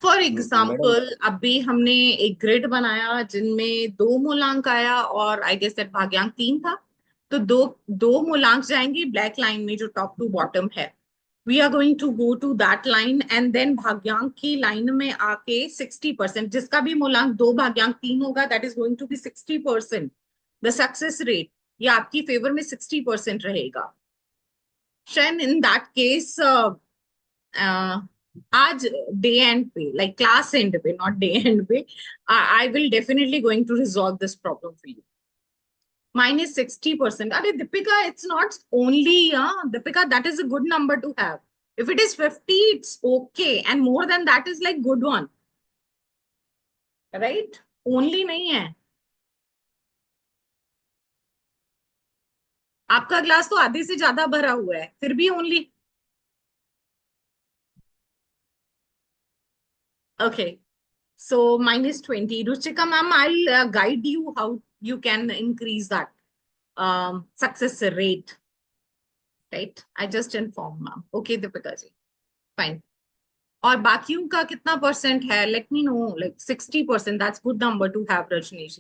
For madam. Example अभी हमने एक ग्रिड बनाया जिनमें दो मूलांक आया और आई गेस दैट भाग्यांक तीन था। तो दो दो मूलांक जाएंगे ब्लैक लाइन में जो टॉप टू बॉटम है। We are going to go to that line and then भाग्यांक की लाइन में आके 60%, जिसका भी मूलांक दो भाग्यांक तीन होगा that is going to be 60%। The success rate ये आपकी फेवर में 60% रहेगा। शेन इन दैट केस आज डे एंड पे, लाइक क्लास एंड पे, नॉट डे एंड पे, I will definitely going to resolve this problem for you. Minus 60%. Are Deepika, it's not only, Deepika, that is a good number to have. If it is 50, it's okay. And more than that is like good one, right? Only नहीं है। आपका glass तो आधे से ज्यादा भरा हुआ है, फिर भी only. Okay. So minus 20. Ruchika ma'am, I'll guide you how you can increase that success rate, right? I just informed ma'am. Okay, Deepika ji. Fine. और बाकियों का कितना परसेंट है? Let me know, like 60%, that's good number to have Rajneesh.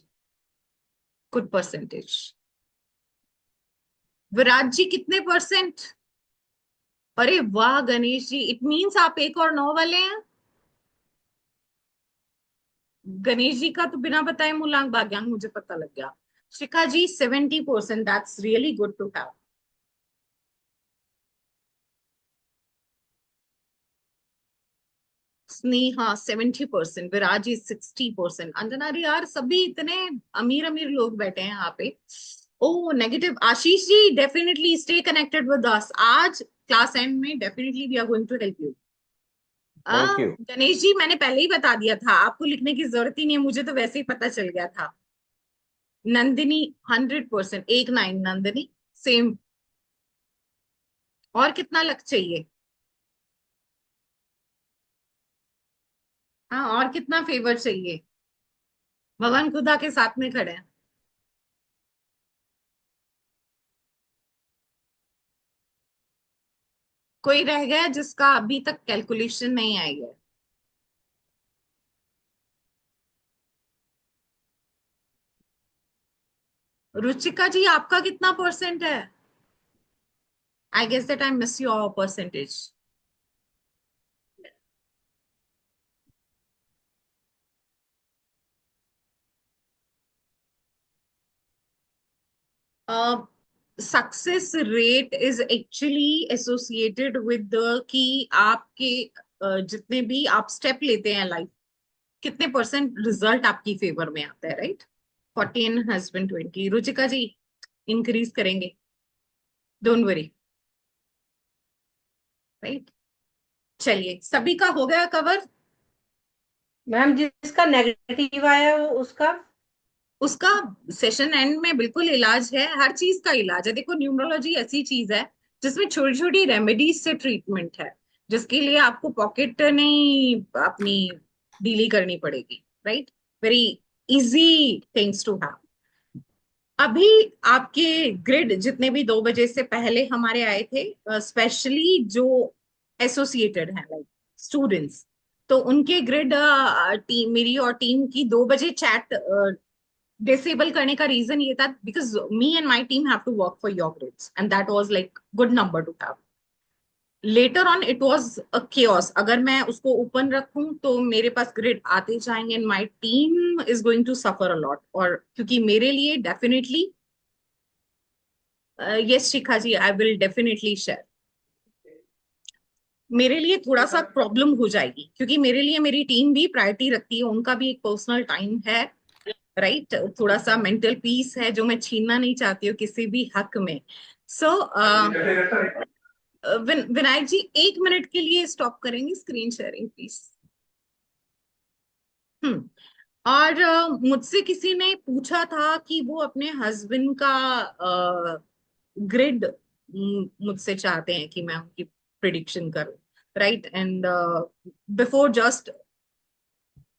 Good percentage. Virat ji कितने percent? अरे वाह Ganesh ji, it means आप एक और नौ वाले हैं। गणेश जी का तो बिना बताए मूलांक भाग्यांक मुझे पता लग गया। Shikha ji 70%, that's really good to have. Sneha 70%, Virat ji 60%, Anjana ji, यार सभी इतने अमीर अमीर लोग बैठे हैं यहाँ पे। O negative. Ashish ji definitely stay connected with us. आज क्लास एंड में definitely we are going to help you. Thank you. Ganesh ji मैंने पहले ही बता दिया था, आपको लिखने की जरूरत ही नहीं है, मुझे तो वैसे ही पता चल गया था। नंदिनी 100%, एक नाइन नंदिनी। सेम। और कितना लक चाहिए? हाँ, और कितना फेवर चाहिए? भगवान खुदा के साथ में खड़े हैं। कोई रह गया जिसका अभी तक कैलकुलेशन नहीं आई है? रुचिका जी आपका कितना परसेंट है? I guess that I miss your percentage. Success rate is actually associated with कि आपके जितने भी आप स्टेप लेते हैं लाइफ, कितने परसेंट रिजल्ट आपकी फेवर में आता है, right? 40 and husband 20। Ruchika ji increase करेंगे, डोंट वरी, राइट? चलिए, सभी का हो गया कवर। मैम जिसका नेगेटिव आया वो उसका। उसका सेशन एंड में बिल्कुल इलाज है, हर चीज का इलाज है। देखो न्यूमरोलॉजी ऐसी चीज है जिसमें छोटी छोटी रेमेडीज से ट्रीटमेंट है, जिसके लिए आपको पॉकेट नहीं अपनी डीली करनी पड़ेगी, right? Very easy things to have. अभी आपके ग्रिड जितने भी 2 बजे से पहले हमारे आए थे, स्पेशली जो एसोसिएटेड हैं लाइक स्टूडेंट्स, तो उनके ग्रिड टीम मेरी और टीम की 2 बजे चैट डिसेबल करने का रीजन ये था because me and my team have to work for your grids and that was like good number to have. Later on it was a chaos। अगर मैं उसको ओपन रखूं तो मेरे पास ग्रिड आते जाएंगे and my team is going to suffer a lot. और क्योंकि मेरे लिए definitely, yes Shikha ji I will definitely share, मेरे लिए थोड़ा सा प्रॉब्लम हो जाएगी क्योंकि मेरे लिए मेरी टीम भी प्रायोरिटी रखती है, उनका भी एक पर्सनल टाइम है, राइट? थोड़ा सा मेंटल पीस है जो मैं छीनना नहीं चाहती हूँ किसी भी हक में। सो विनायक जी 1 मिनट के लिए स्टॉप करेंगे स्क्रीन शेयरिंग प्लीज। हम्म। और मुझसे किसी ने पूछा था कि वो अपने हस्बैंड का ग्रिड मुझसे चाहते हैं कि मैं उनकी प्रिडिक्शन करूं, right? And before just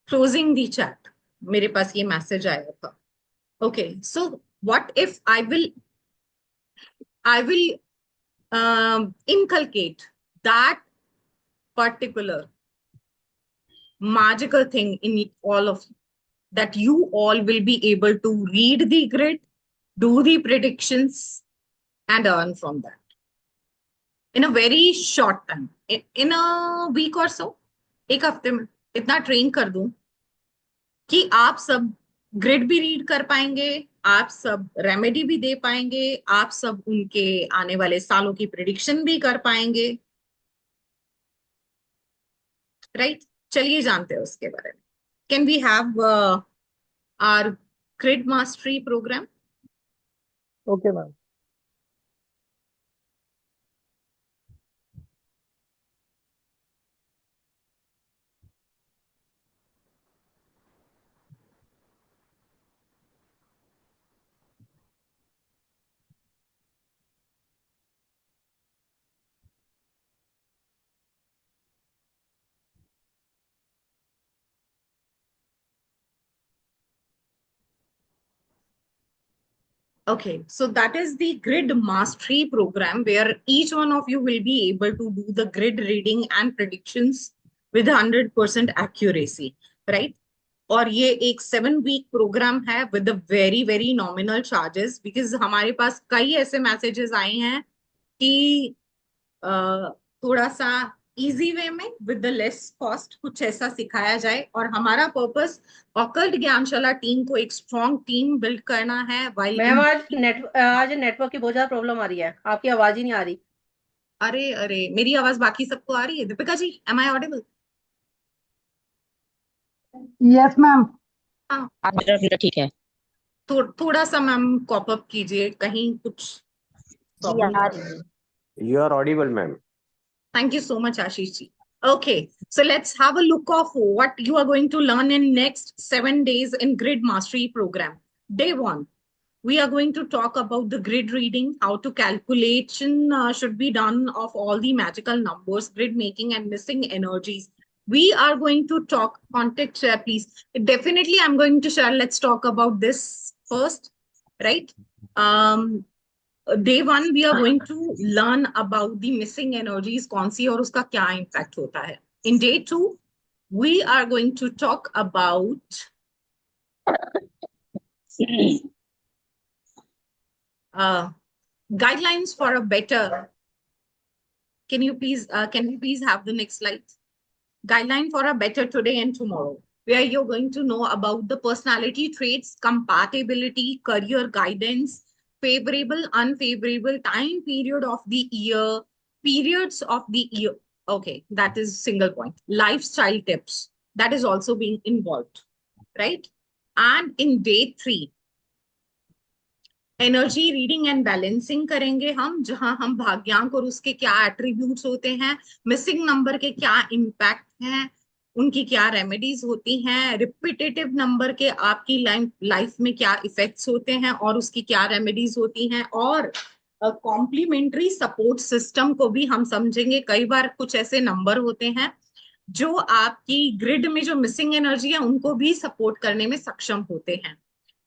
closing the chat मेरे पास ये मैसेज आया था। Okay, so what if I will inculcate that particular magical thing in all of you, that you all will be able to read the grid, do the predictions, and earn from that in a very short time. In a week or so, एक हफ्ते में इतना train कर दूं कि आप सब grid भी रीड कर पाएंगे, आप सब रेमेडी भी दे पाएंगे, आप सब उनके आने वाले सालों की प्रिडिक्शन भी कर पाएंगे। राइट, चलिए जानते हैं उसके बारे में। Can we have our grid mastery program? Okay ma'am. Okay, so that is the grid mastery program where each one of you will be able to do the grid reading and predictions with 100% accuracy, right? और ये एक 7 week programme है with very very nominal charges, because हमारे पास कई ऐसे messages आए हैं कि थोड़ा सा इजी वे में विद द लेस कॉस्ट कुछ ऐसा सिखाया जाए। और हमारा पर्पस ऑकल्ट ज्ञानशाला टीम को एक स्ट्रॉन्ग टीम बिल्ड करना है। मैम आज नेटवर्क की बहुत ज्यादा प्रॉब्लम आ रही है, आपकी आवाज ही नहीं आ रही। अरे अरे, मेरी आवाज बाकी सबको आ रही है? Deepika ji, am I audible? Yes ma'am. हाँ, आप मेरा ठीक है। थोड़ा सा मैम कॉप अप कीजिए, कहीं कुछ problem. You are audible, ma'am. Thank you so much, Ashish ji. Okay, so let's have a look of what you are going to learn in next 7 days in Grid Mastery Program. Day 1, we are going to talk about the grid reading, how to calculation should be done of all the magical numbers, grid making and missing energies. We are going to talk contact share, please. Definitely, I'm going to share. Let's talk about this first, right? Day 1 we are going to learn about the missing energies, कौन सी और उसका क्या impact होता है. In day 2 we are going to talk about guidelines for a better. Can we please have the next slide? Guideline for a better today and tomorrow, where you're going to know about the personality traits, compatibility, career guidance, favorable, unfavorable, time period of the year, periods of the year. Okay, that is single point. Lifestyle tips, that is also being involved, right? And in day 3, energy reading and balancing करेंगे हम, जहां हम भाग्यांक और उसके क्या attributes होते हैं, missing number के क्या इम्पैक्ट हैं, उनकी क्या रेमेडीज होती हैं, रिपीटेटिव नंबर के आपकी लाइफ में क्या इफेक्ट्स होते हैं और उसकी क्या रेमेडीज होती हैं, और कॉम्प्लीमेंट्री सपोर्ट सिस्टम को भी हम समझेंगे। कई बार कुछ ऐसे नंबर होते हैं जो आपकी ग्रिड में जो मिसिंग एनर्जी है उनको भी सपोर्ट करने में सक्षम होते हैं।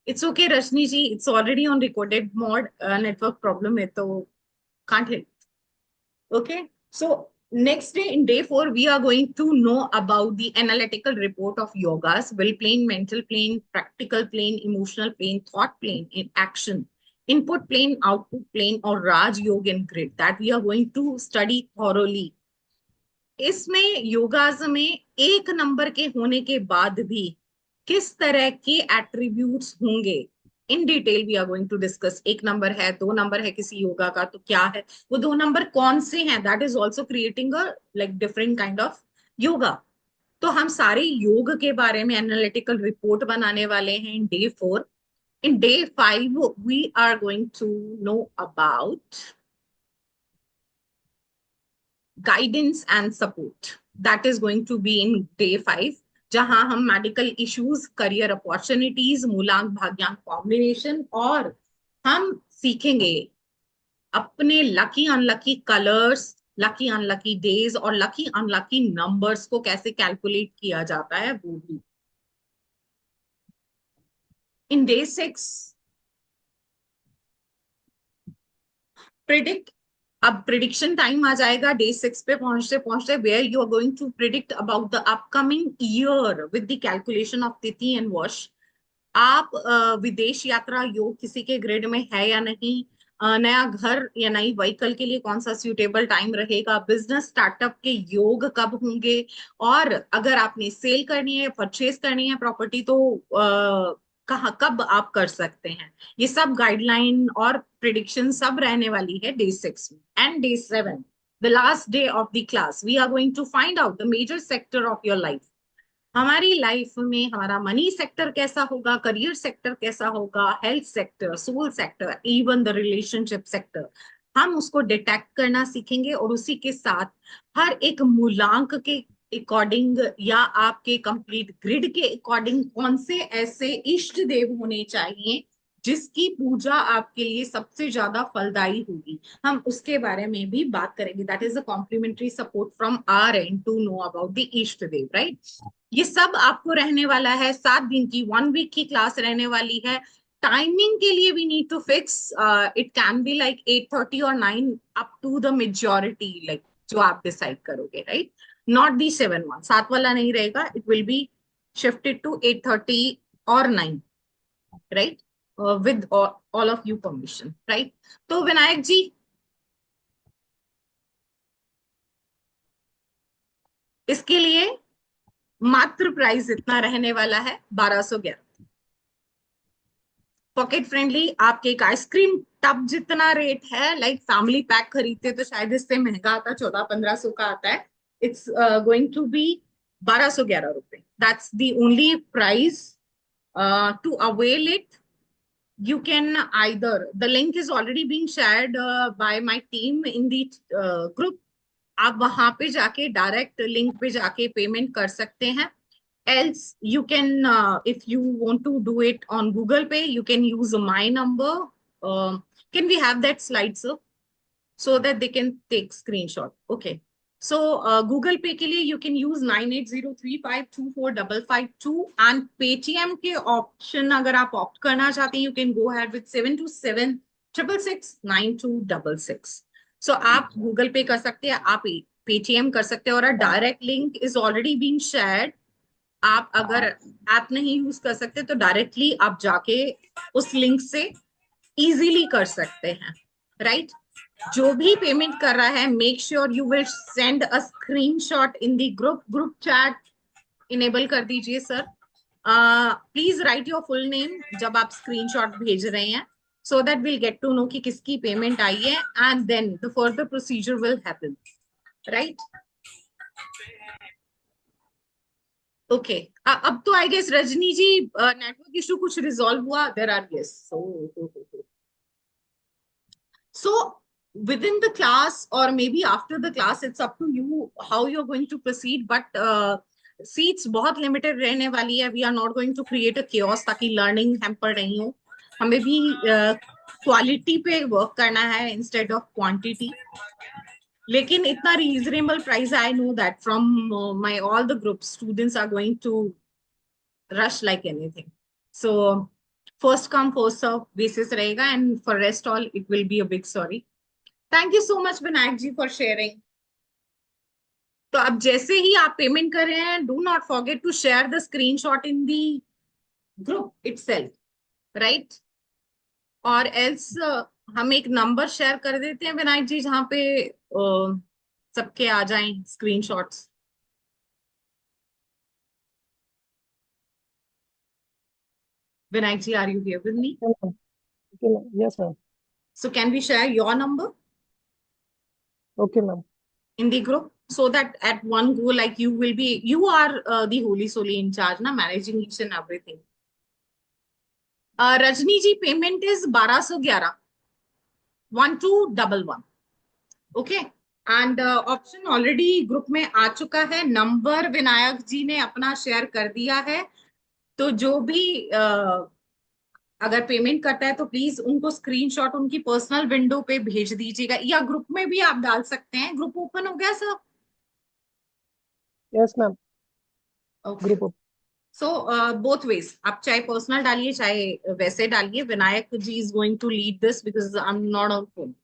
It's okay, Rashni ji. It's already on recorded mode. Network problem है तो can't help. Okay. So next day, in day 4, we are going to know about the analytical report of yogas: will plane, mental plane, practical plane, emotional plane, thought plane, in action, input plane, output plane, or Raj Yoga and grid. That we are going to study thoroughly. इसमें योगाज में एक number के होने के बाद भी किस तरह के एट्रीब्यूट्स होंगे, in detail we are going to discuss. एक नंबर है, 2 नंबर है किसी योगा का, तो क्या है वो 2 नंबर, कौन से हैं, that is also creating a like different kind of yoga. तो हम सारे योग के बारे में एनालिटिकल रिपोर्ट बनाने वाले हैं in day 4। In day 5 we are going to know about guidance and support. That is going to be in day 5, जहां हम मेडिकल इश्यूज, करियर अपॉर्चुनिटीज, मूलांक भाग्यांक कॉम्बिनेशन, और हम सीखेंगे अपने lucky unlucky colours, lucky unlucky days और lucky unlucky numbers को कैसे कैलकुलेट किया जाता है वो भी। इन day 6, predict अब प्रिडिक्शन टाइम आ जाएगा डे 6 पे पहुंचते पहुंचते, where you are going to predict about the upcoming year with the calculation of tithi and varsh. आप विदेश यात्रा योग किसी के ग्रिड में है या नहीं, नया घर या नई व्हीकल के लिए कौन सा सूटेबल टाइम रहेगा, बिजनेस स्टार्टअप के योग कब होंगे, और अगर आपने सेल करनी है परचेज करनी है प्रॉपर्टी तो कहाँ कब आप कर सकते हैं, ये सब गाइडलाइन और प्रिडिक्शन सब रहने वाली है डे 6 में। And day 7, the last day of the class, we are going to find out the major sector of your life. हमारी लाइफ में हमारा मनी सेक्टर कैसा होगा, करियर सेक्टर कैसा होगा, health sector, soul sector, even the relationship sector, हम उसको detect करना सीखेंगे। और उसी के साथ हर एक मूलांक के अकॉर्डिंग या आपके कंप्लीट ग्रिड के अकॉर्डिंग कौन से ऐसे इष्ट देव होने चाहिए जिसकी पूजा आपके लिए सबसे ज्यादा फलदायी होगी, हम उसके बारे में भी बात करेंगे। That is a complementary support from our end to know about the isht dev, right. ये सब आपको रहने वाला है 7 दिन की, 1 वीक की क्लास रहने वाली है। टाइमिंग के लिए we need to fix, it can be like 8:30 और 9, up to the majority, like जो आप डिसाइड करोगे, राइट। नॉट दी 7 1, 7 वाला नहीं रहेगा, it will be shifted to 8:30 और 9, right, with all of you permission, right. तो विनायक जी, इसके लिए मात्र प्राइस इतना रहने वाला है 1211, पॉकेट फ्रेंडली। आपके एक आइसक्रीम टब जितना रेट है, लाइक फैमिली पैक खरीदते तो शायद इससे महंगा आता, 1400-1500 का आता है। इट्स गोइंग टू बी 1211 रुपए। That's the only price to avail it. You can either, the link is already being shared by my team in the group. आप वहां पे जाके डायरेक्ट लिंक पे जाके पेमेंट कर सकते हैं। else you can, if you want to do it on Google Pay, you can use my number. Can we have that slide, sir, so that they can take screenshot? Okay, so Google Pay के लिए you can use 9803524552, and Paytm के option अगर आप opt करना चाहते हैं, you can go ahead with 7276669266। so आप Google Pay कर सकते हैं, आप Paytm कर सकते हैं, और direct link is already being shared. आप अगर ऐप नहीं यूज कर सकते तो डायरेक्टली आप जाके उस लिंक से इजीली कर सकते हैं, राइट। जो भी पेमेंट कर रहा है, make sure you will send a screenshot in the group chat enable कर दीजिए sir. Please write your full name जब आप स्क्रीनशॉट भेज रहे हैं, so that will get to know कि किसकी पेमेंट आई है, and then the further procedure will happen, right. Okay, अब तो I guess Rajni ji network issue कुछ रिजॉल्व हुआ, there are, yes, so within the class or maybe after the class, it's up to you how you're going to proceed, but seats बहुत limited रहने वाली है। we are not going to create a chaos ताकि learning hamper नहीं हो। हमें भी quality पे वर्क करना है इंस्टेड ऑफ क्वांटिटी। लेकिन इतना reasonable price, I know that from my all the group students are going to rush like anything. So first come first serve basis रहेगा, and for rest all it will be a big sorry. Thank you so much Vinayak ji for sharing. तो अब जैसे ही आप payment कर रहे हैं, do not forget to share the screenshot in the group itself, right. और एल्स हम एक नंबर शेयर कर देते हैं विनायक जी, जहाँ पे सबके आ जाएं screenshots. Vinayak ji, are you here with me? Okay, ma'am. Yes, ma'am. So can we share your number Okay, ma'am. in the group, so that at one go, like you are the holy solely in charge, na, managing each and everything. Rajni ji, payment is 1211 1211, okay। And option already group में आ चुका है, number Vinayak जी ने अपना share कर दिया है। तो जो भी अगर पेमेंट करता है तो प्लीज उनको स्क्रीनशॉट उनकी पर्सनल विंडो पे भेज दीजिएगा, या ग्रुप में भी आप डाल सकते हैं। ग्रुप ओपन हो गया sir? Yes, ma'am. Okay, Group of. So both ways, आप चाहे पर्सनल डालिए चाहे वैसे डालिए। Vinayak ji is going to lead this because I am not on phone.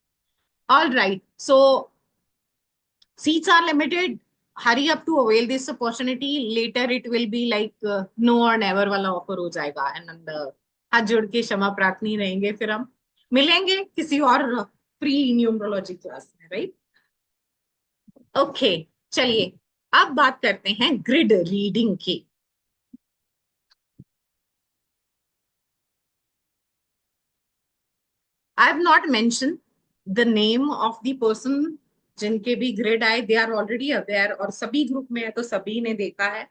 All right. So seats are limited. Hurry up to avail this opportunity. Later it will be like no or never वाला offer हो जाएगा and हाथ जोड़ के क्षमा प्रार्थनी रहेंगे। फिर हम मिलेंगे किसी और फ्री न्यूमरोलॉजी क्लास में, राइट? ओके, चलिए अब बात करते हैं ग्रिड रीडिंग की। I have not mention the name of the person जिनके भी ग्रिड आए, दे आर ऑलरेडी अवेयर, और सभी ग्रुप में है तो सभी ने देखा है।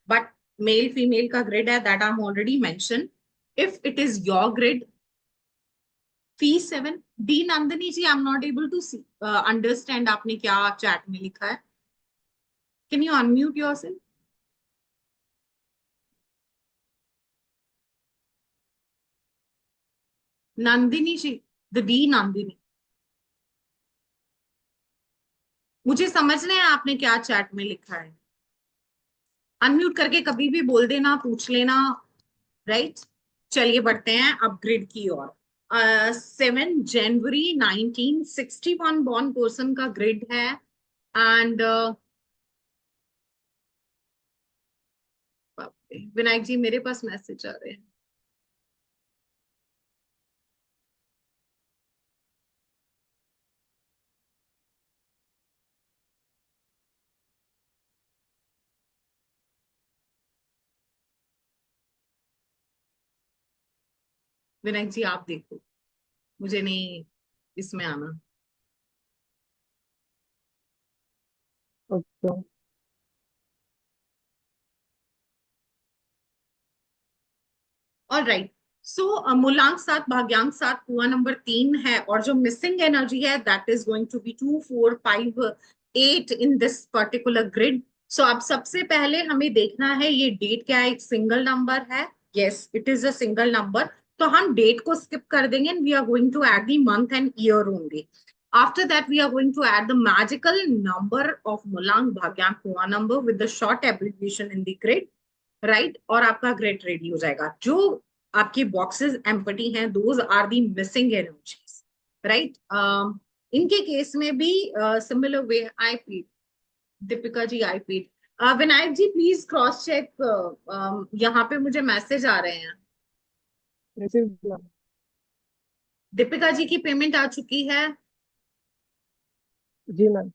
बट मेल फीमेल का ग्रिड है, that I am already mention. If it is your grid, P7, D Nandini ji, I am not able to see understand आपने क्या चैट में लिखा है। Can you unmute yourself? Nandini ji, the D Nandini, मुझे समझना है आपने क्या चैट में लिखा है। अनम्यूट करके कभी भी बोल देना, पूछ लेना, राइट? चलिए बढ़ते हैं अपग्रेड की ओर। 7 जनवरी 1961 बॉर्न पर्सन का ग्रिड है। एंड विनायक जी, मेरे पास मैसेज आ रहे हैं। विनायक जी आप देखो, मुझे नहीं इसमें आना। ओके। All right. सो मूलांक 7, भाग्यांक 7, कुआं नंबर 3 है, और जो मिसिंग एनर्जी है that is going to be 2, 4, 5, 8 in this particular grid. So अब सबसे पहले हमें देखना है ये डेट क्या है, एक सिंगल नंबर है। Yes, it is a single number. तो हम डेट को स्किप कर देंगे and we are going to add the month and year only. After that we are going to add the magical number of मूलांक भाग्यांक कुआं number with the short abbreviation in the grid, right? और आपका grade ready हो जाएगा। जो आपके boxes empty हैं, those are the missing energies, right? इनके केस में भी सिमिलर वे आई पीड। दीपिका जी आई पीड। विनायक जी प्लीज क्रॉस चेक, यहाँ पे मुझे मैसेज आ रहे हैं। Receive ma'am. दीपिका जी की पेमेंट आ चुकी है। जी मैम।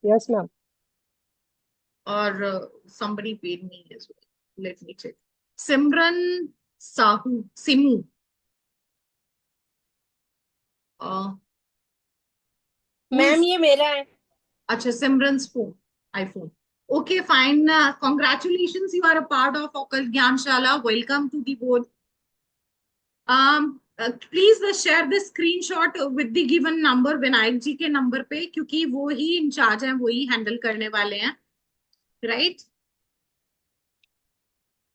Yes ma'am. और somebody paid me as well. Let me check. Simran Sahu, Simu, uh, ma'am who's ये मेरा है। अच्छा, Simran's phone, iPhone. Okay, fine. Congratulations, you are a part of Occult Gyanshala. Welcome to the board. Please share the screenshot with the given number Vinayak ji के नंबर पे, क्योंकि वो ही in charge हैं, वो ही हैंडल करने वाले हैं, राइट?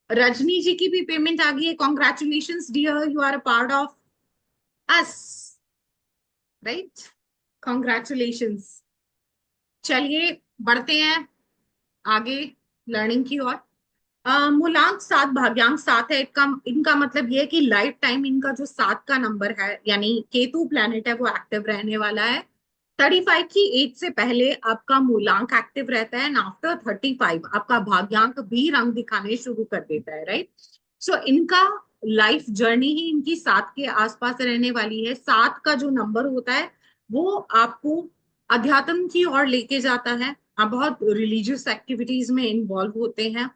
रजनी जी की भी पेमेंट आ गई है। Congratulations dear, you are a part of us, right? Congratulations. चलिए बढ़ते हैं आगे लर्निंग की ओर। मूलांक 7, भाग्यांक 7 है। इनका मतलब ये है कि लाइफ टाइम इनका जो 7 का नंबर है, यानी केतु प्लैनेट है, वो एक्टिव रहने वाला है। 35 की एज से पहले आपका मूलांक एक्टिव रहता है एंड आफ्टर 35 आपका भाग्यांक भी रंग दिखाने शुरू कर देता है, राइट? सो इनका लाइफ जर्नी ही इनकी 7 के आसपास रहने वाली है। 7 का जो नंबर होता है वो आपको अध्यात्म की ओर लेके जाता है। आप बहुत रिलीजियस एक्टिविटीज में इन्वॉल्व होते हैं।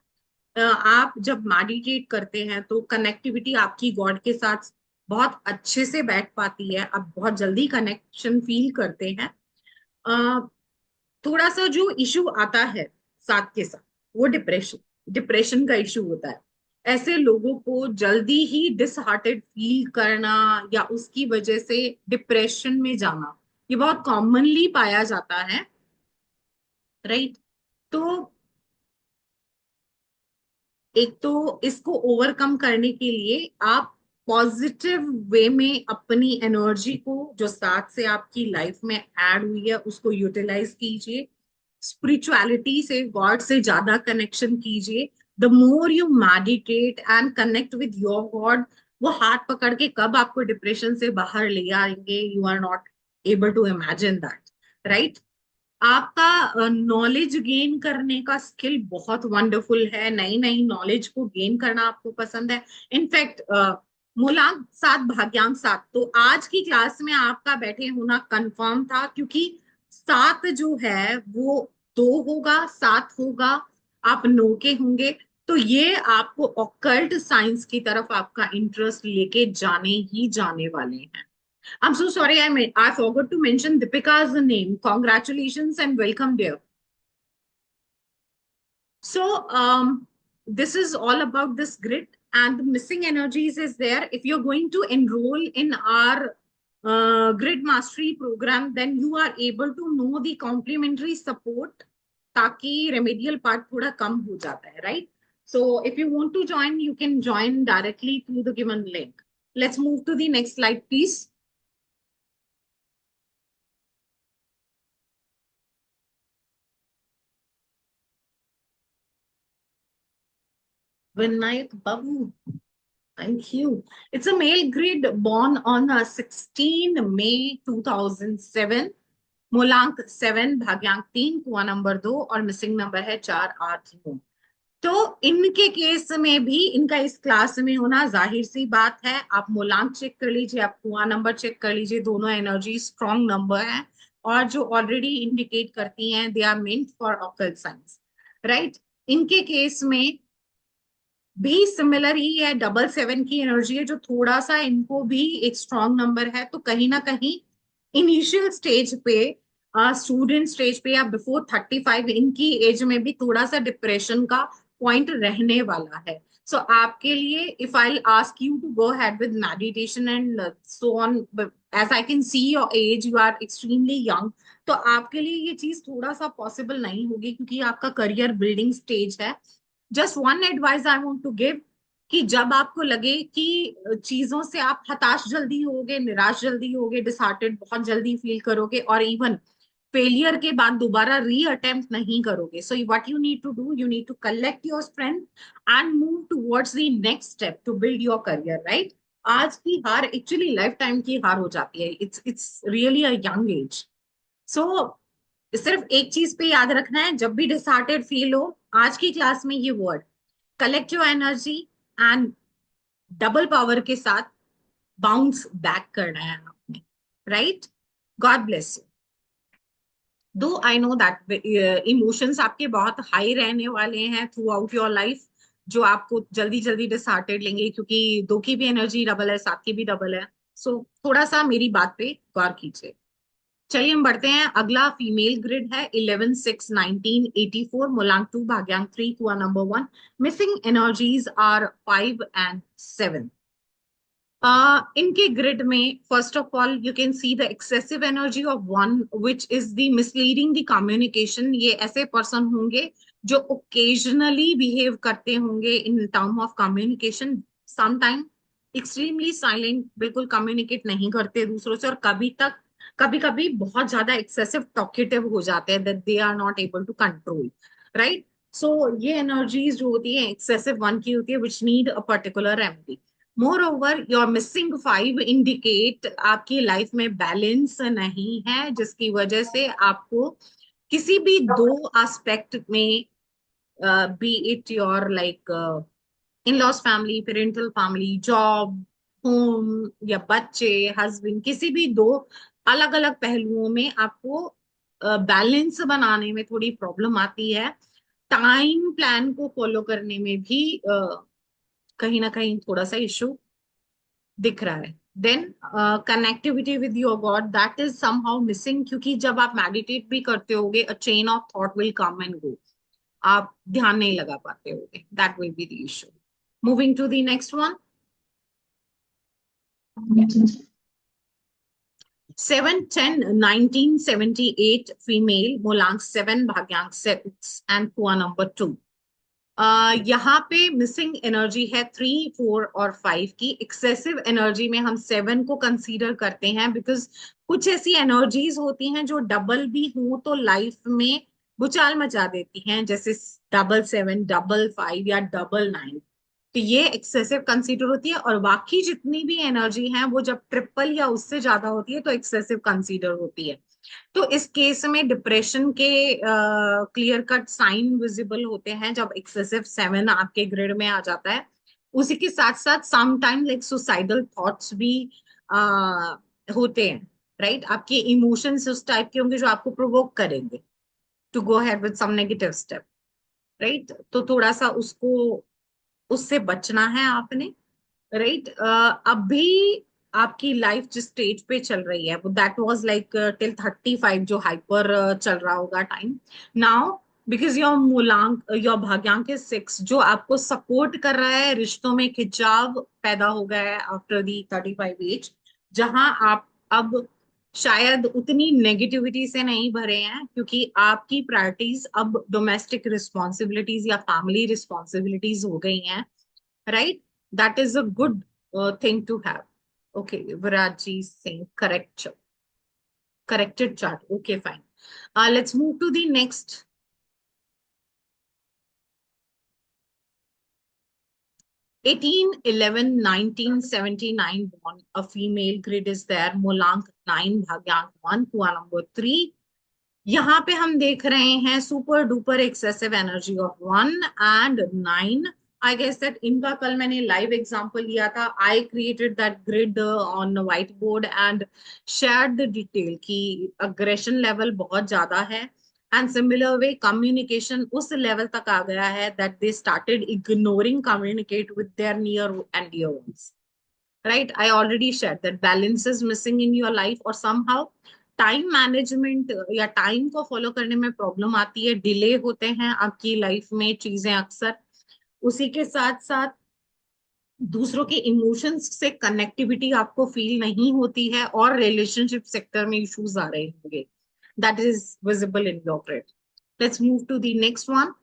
आप जब मेडिटेट करते हैं तो कनेक्टिविटी आपकी गॉड के साथ बहुत अच्छे से बैठ पाती है, आप बहुत जल्दी कनेक्शन फील करते हैं। अ, थोड़ा सा जो इशू आता है साथ के साथ, वो डिप्रेशन, डिप्रेशन का इशू होता है। ऐसे लोगों को जल्दी ही डिसहार्टेड फील करना या उसकी वजह से डिप्रेशन में जाना, ये बहुत कॉमनली पाया जाता है, राइट? तो एक तो इसको ओवरकम करने के लिए आप पॉजिटिव वे में अपनी एनर्जी को जो साथ से आपकी लाइफ में ऐड हुई है उसको यूटिलाइज कीजिए। स्पिरिचुअलिटी से, गॉड से ज्यादा कनेक्शन कीजिए। The more you meditate and connect with your God, वो हाथ पकड़ के कब आपको डिप्रेशन से बाहर ले आएंगे, you are not able to imagine that, right? आपका नॉलेज गेन करने का स्किल बहुत वंडरफुल है, नई नई नॉलेज को गेन करना आपको पसंद है। इनफैक्ट मूलांक 7 भाग्यांक 7, तो आज की क्लास में आपका बैठे होना कंफर्म था, क्योंकि 7 जो है वो 2 होगा, 7 होगा, आप 9 के होंगे। तो ये आपको ऑकल्ट साइंस की तरफ आपका इंटरेस्ट लेके जाने ही जाने वाले हैं। I'm so sorry, I forgot to mention Deepika's name. Congratulations and welcome, dear. So, this is all about this grid, and the missing energies is there. If you're going to enroll in our grid mastery program, then you are able to know the complementary support, ताकि remedial part थोड़ा कम हो जाता है, right? So, if you want to join, you can join directly through the given link. Let's move to the next slide, please. Vinayak Babu. Thank you. It's a male grid born on 16 May 2007. मूलांक 7, भाग्यांक 3, कुआं number 2 और missing number है 489। तो इनके case में भी इनका इस क्लास में होना जाहिर सी बात है। आप मूलांक चेक कर लीजिए, आप कुआं नंबर चेक कर लीजिए, दोनों एनर्जी स्ट्रॉन्ग नंबर है और जो ऑलरेडी इंडिकेट करती हैं they are meant for occult science, right? इनके केस में भी सिमिलर ही है, 7 की एनर्जी है, जो थोड़ा सा इनको भी एक स्ट्रॉन्ग नंबर है। तो कहीं ना कहीं इनिशियल स्टेज पे, स्टूडेंट स्टेज पे या बिफोर 35 इनकी एज में भी थोड़ा सा डिप्रेशन का पॉइंट रहने वाला है। सो आपके लिए if I ask you to go head with meditation and so on, as I can see your age, you are extremely young, तो आपके लिए ये चीज थोड़ा सा पॉसिबल नहीं होगी, क्योंकि आपका करियर बिल्डिंग स्टेज है। Just one advice I want to give, कि जब आपको लगे कि चीजों से आप हताश जल्दी होगे, निराश जल्दी होगे, डिसहार्टेड बहुत जल्दी फील करोगे और इवन फेलियर के बाद दोबारा री अटेम्प्ट नहीं करोगे, so what you need to do, you need to collect your strength and move towards the next step to build your career, right? आज की हार एक्चुअली लाइफ टाइम की हार हो जाती है, it's really a young age. So सिर्फ एक चीज पे याद रखना है, जब भी डिसहार्टेड फील हो, आज की क्लास में ये word collect your energy and double power के साथ बाउंस बैक करना है आपने, राइट? God bless you. दो आई नो दैट इमोशंस आपके बहुत हाई रहने वाले हैं थ्रू आउट योर लाइफ, जो आपको जल्दी जल्दी डिसहार्टेड लेंगे, क्योंकि 2 की भी एनर्जी डबल है, 7 की भी डबल है। सो थोड़ा सा मेरी बात पे गौर कीजिए। चलिए हम बढ़ते हैं। अगला फीमेल ग्रिड है 11 6 1984, मूलांक 2, भाग्यांक 3, कुआं number 1। Missing energies are 5 and 7। इनके ग्रिड में first of all you can see the excessive energy of 1 which is the misleading the communication. ये ऐसे पर्सन होंगे जो ओकेजनली बिहेव करते होंगे in term of communication, sometime extremely silent, बिल्कुल communicate नहीं करते दूसरों से, और कभी कभी बहुत ज्यादा एक्सेसिव टॉकेटिव हो जाते हैं that they are not able to control, right? So ये एनर्जीज जो होती है एक्सेसिव 1 की होती है, which need a particular remedy. More your missing 5 indicate आपकी लाइफ में बैलेंस नहीं है, जिसकी वजह से आपको किसी भी 2 एस्पेक्ट में, B it your like in loss family, parental family, job, home या बच्चे, हस्बैंड, किसी भी 2 अलग अलग पहलुओं में आपको बैलेंस बनाने में थोड़ी प्रॉब्लम आती है। टाइम प्लान को फॉलो करने में भी कहीं ना कहीं थोड़ा सा इशू दिख रहा है। Then connectivity with your God, that is somehow missing, क्योंकि जब आप मेडिटेट भी करते होगे a chain of thought will come and go, आप ध्यान नहीं लगा पाते होगे, that will be the issue. Moving to the next one, 7 10 1978, female, मूलांक 7, भाग्यांक 6 एंड कुआं नंबर 2। यहाँ पे मिसिंग एनर्जी है 3 4 और 5 की। एक्सेसिव एनर्जी में हम 7 को कंसीडर करते हैं, बिकॉज कुछ ऐसी एनर्जीज होती हैं जो डबल भी हो तो लाइफ में भूचाल मचा देती हैं, जैसे 7 7 5 5 या 9 9। तो ये एक्सेसिव कंसीडर होती है, और बाकी जितनी भी एनर्जी है वो जब ट्रिपल या उससे ज्यादा होती है तो एक्सेसिव कंसीडर होती है। तो इस केस में डिप्रेशन के क्लियर कट साइन विजिबल होते हैं जब एक्सेसिव 7 आपके ग्रिड में आ जाता है। उसी के साथ साथ some time like suicidal thoughts भी होते हैं, राइट। आपके इमोशंस उस टाइप के होंगे जो आपको प्रोवोक करेंगे to go head with some negative step, right. तो थोड़ा सा उसको, उससे बचना है आपने, राइट। अभी आपकी लाइफ जिस स्टेज पे चल रही है वो दैट वाज लाइक टिल 35 जो हाइपर चल रहा होगा टाइम। नाउ बिकॉज योर मूलांक, योर भाग्यांक इज 6 जो आपको सपोर्ट कर रहा है, रिश्तों में खिंचाव पैदा हो गया है आफ्टर दी 35 एज, जहां आप अब शायद उतनी नेगेटिविटी से नहीं भरे हैं क्योंकि आपकी प्रायोरिटीज अब डोमेस्टिक रिस्पॉन्सिबिलिटीज या फैमिली रिस्पॉन्सिबिलिटीज हो गई हैं, right? That is a good thing to have. Okay, Viraji Singh, corrected chart. Okay, fine. Let's move to the next. 18, 11, 19, 79 born, a female grid is there. Molank 9, Bhagyank 1, Kua number 3. यहाँ पे हम देख रहे हैं super duper excessive energy of 1 and 9। I guess that इनका कल मैंने live example लिया था। I created that grid on white board and share the detail की अग्रेशन लेवल बहुत ज्यादा है, एंड सिमिलर वे कम्युनिकेशन उस लेवल तक आ गया है that they started ignoring communicate with their near and dear ones, right? I already shared that balance is missing in your life, और somehow टाइम मैनेजमेंट या टाइम को follow करने में प्रॉब्लम आती है, डिले होते हैं आपकी लाइफ में चीजें अक्सर। उसी के साथ साथ दूसरों के इमोशंस से कनेक्टिविटी आपको फील नहीं होती है, और रिलेशनशिप सेक्टर में इश्यूज आ रहे होंगे। That is visible in your grid. Let's move to the next one.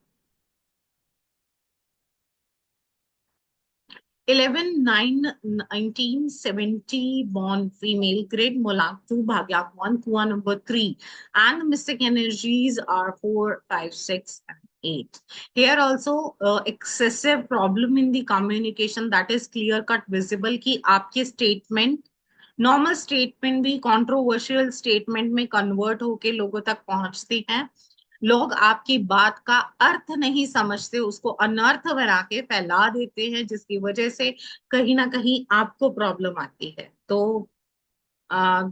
11, 9, 1970 born female grid, Molak 2, Bhagyak 1, Kua number 3, and mystic energies are 4, 5, 6, and 8. Here also excessive problem in the communication, that is clear cut visible कि आपके statement normal statement भी controversial statement में convert होके लोगों तक पहुंचते हैं। लोग आपकी बात का अर्थ नहीं समझते, उसको अनर्थ बना के फैला देते हैं, जिसकी वजह से कहीं ना कहीं आपको प्रॉब्लम आती है। तो आ,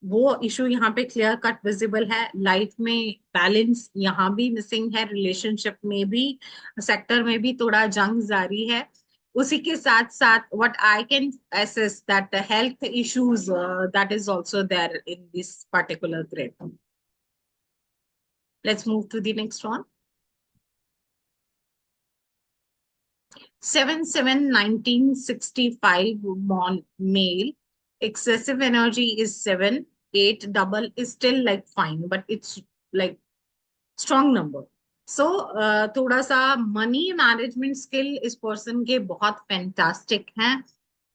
वो इशू यहाँ पे क्लियर कट विजिबल है। लाइफ में बैलेंस यहाँ भी मिसिंग है, रिलेशनशिप में भी, सेक्टर में भी थोड़ा जंग जारी है। उसी के साथ साथ what I can assess that health issues that is also there in this particular grade. Let's move to the next one. 7, 7, 1965 born male. Excessive energy is 7. 8 double is still like fine, but it's like strong number. So थोड़ा सा money management skill इस person के बहुत fantastic हैं।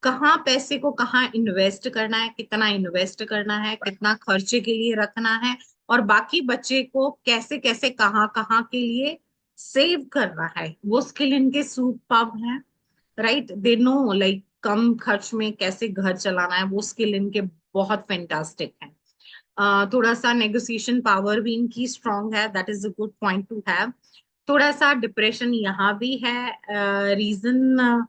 कहाँ पैसे को कहाँ इन्वेस्ट करना है, कितना इन्वेस्ट करना है, कितना खर्चे के लिए रखना है, और बाकी बच्चे को कैसे कैसे कहाँ कहाँ के लिए सेव करना है, वो स्किल इनके सुपर्ब है, राइट। दे नो लाइक कम खर्च में कैसे घर चलाना है, वो स्किल इनके बहुत फैंटास्टिक है। थोड़ा सा नेगोशिएशन पावर भी इनकी स्ट्रांग है, that is a good point two have. थोड़ा सा डिप्रेशन यहाँ भी है। रीजन